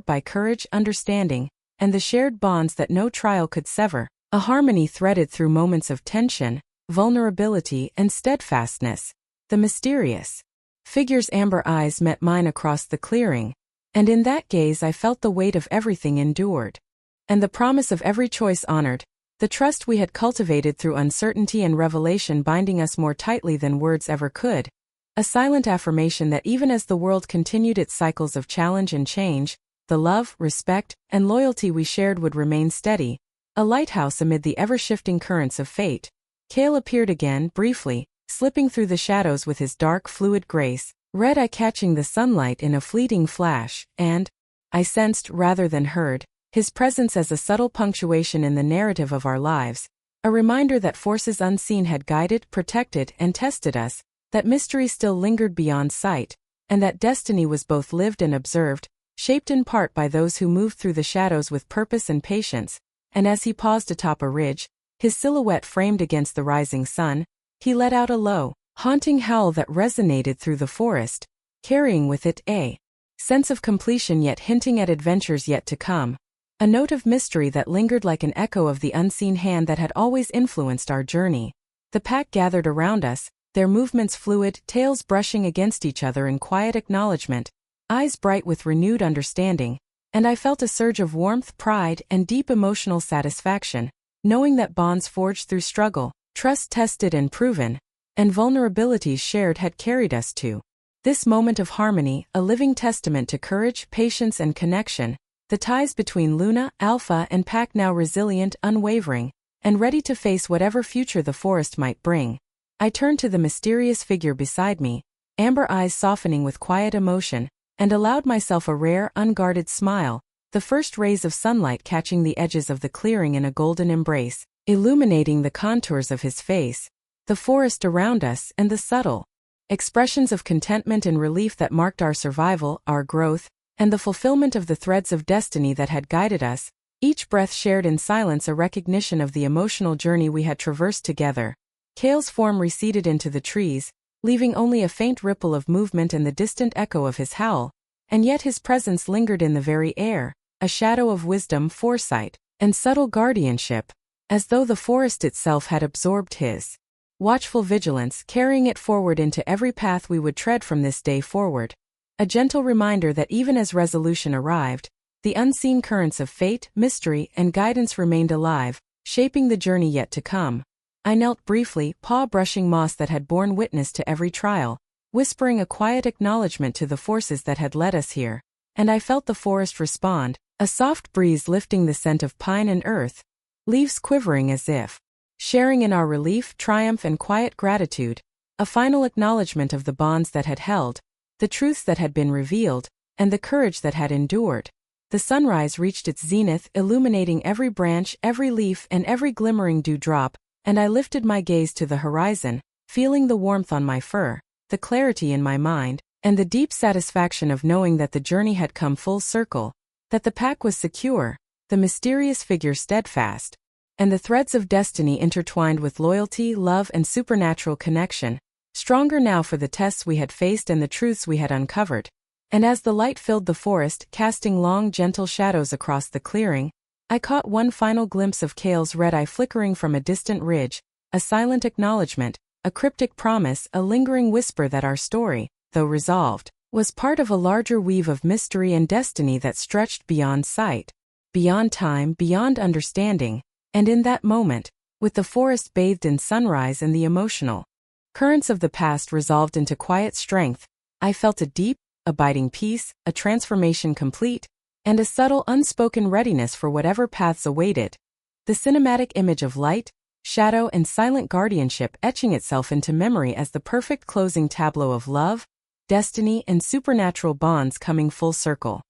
by courage, understanding, and the shared bonds that no trial could sever, a harmony threaded through moments of tension, vulnerability, and steadfastness. The mysterious figure's amber eyes met mine across the clearing, and in that gaze I felt the weight of everything endured, and the promise of every choice honored, the trust we had cultivated through uncertainty and revelation binding us more tightly than words ever could, a silent affirmation that even as the world continued its cycles of challenge and change, the love, respect, and loyalty we shared would remain steady, a lighthouse amid the ever-shifting currents of fate. Kael appeared again, briefly, slipping through the shadows with his dark, fluid grace, red eye catching the sunlight in a fleeting flash, and I sensed, rather than heard, his presence as a subtle punctuation in the narrative of our lives, a reminder that forces unseen had guided, protected, and tested us, that mystery still lingered beyond sight, and that destiny was both lived and observed, shaped in part by those who moved through the shadows with purpose and patience. And as he paused atop a ridge, his silhouette framed against the rising sun, he let out a low, haunting howl that resonated through the forest, carrying with it a sense of completion yet hinting at adventures yet to come, a note of mystery that lingered like an echo of the unseen hand that had always influenced our journey. The pack gathered around us, their movements fluid, tails brushing against each other in quiet acknowledgement, eyes bright with renewed understanding, and I felt a surge of warmth, pride, and deep emotional satisfaction, knowing that bonds forged through struggle, trust tested and proven, and vulnerabilities shared had carried us to this moment of harmony, a living testament to courage, patience, and connection. The ties between Luna, Alpha, and Pack now resilient, unwavering, and ready to face whatever future the forest might bring. I turned to the mysterious figure beside me, amber eyes softening with quiet emotion, and allowed myself a rare, unguarded smile, the first rays of sunlight catching the edges of the clearing in a golden embrace, illuminating the contours of his face, the forest around us, and the subtle expressions of contentment and relief that marked our survival, our growth, and the fulfillment of the threads of destiny that had guided us, each breath shared in silence a recognition of the emotional journey we had traversed together. Kael's form receded into the trees, leaving only a faint ripple of movement and the distant echo of his howl, and yet his presence lingered in the very air, a shadow of wisdom, foresight, and subtle guardianship, as though the forest itself had absorbed his watchful vigilance, carrying it forward into every path we would tread from this day forward. A gentle reminder that even as resolution arrived, the unseen currents of fate, mystery, and guidance remained alive, shaping the journey yet to come. I knelt briefly, paw brushing moss that had borne witness to every trial, whispering a quiet acknowledgement to the forces that had led us here, and I felt the forest respond, a soft breeze lifting the scent of pine and earth, leaves quivering as if sharing in our relief, triumph, and quiet gratitude, a final acknowledgement of the bonds that had held, the truths that had been revealed, and the courage that had endured. The sunrise reached its zenith, illuminating every branch, every leaf, and every glimmering dewdrop, and I lifted my gaze to the horizon, feeling the warmth on my fur, the clarity in my mind, and the deep satisfaction of knowing that the journey had come full circle, that the pack was secure, the mysterious figure steadfast, and the threads of destiny intertwined with loyalty, love, and supernatural connection, stronger now for the tests we had faced and the truths we had uncovered. And as the light filled the forest, casting long, gentle shadows across the clearing, I caught one final glimpse of Kael's red eye flickering from a distant ridge, a silent acknowledgement, a cryptic promise, a lingering whisper that our story, though resolved, was part of a larger weave of mystery and destiny that stretched beyond sight, beyond time, beyond understanding. And in that moment, with the forest bathed in sunrise and the emotional currents of the past resolved into quiet strength, I felt a deep, abiding peace, a transformation complete, and a subtle unspoken readiness for whatever paths awaited. The cinematic image of light, shadow, and silent guardianship etching itself into memory as the perfect closing tableau of love, destiny, and supernatural bonds coming full circle.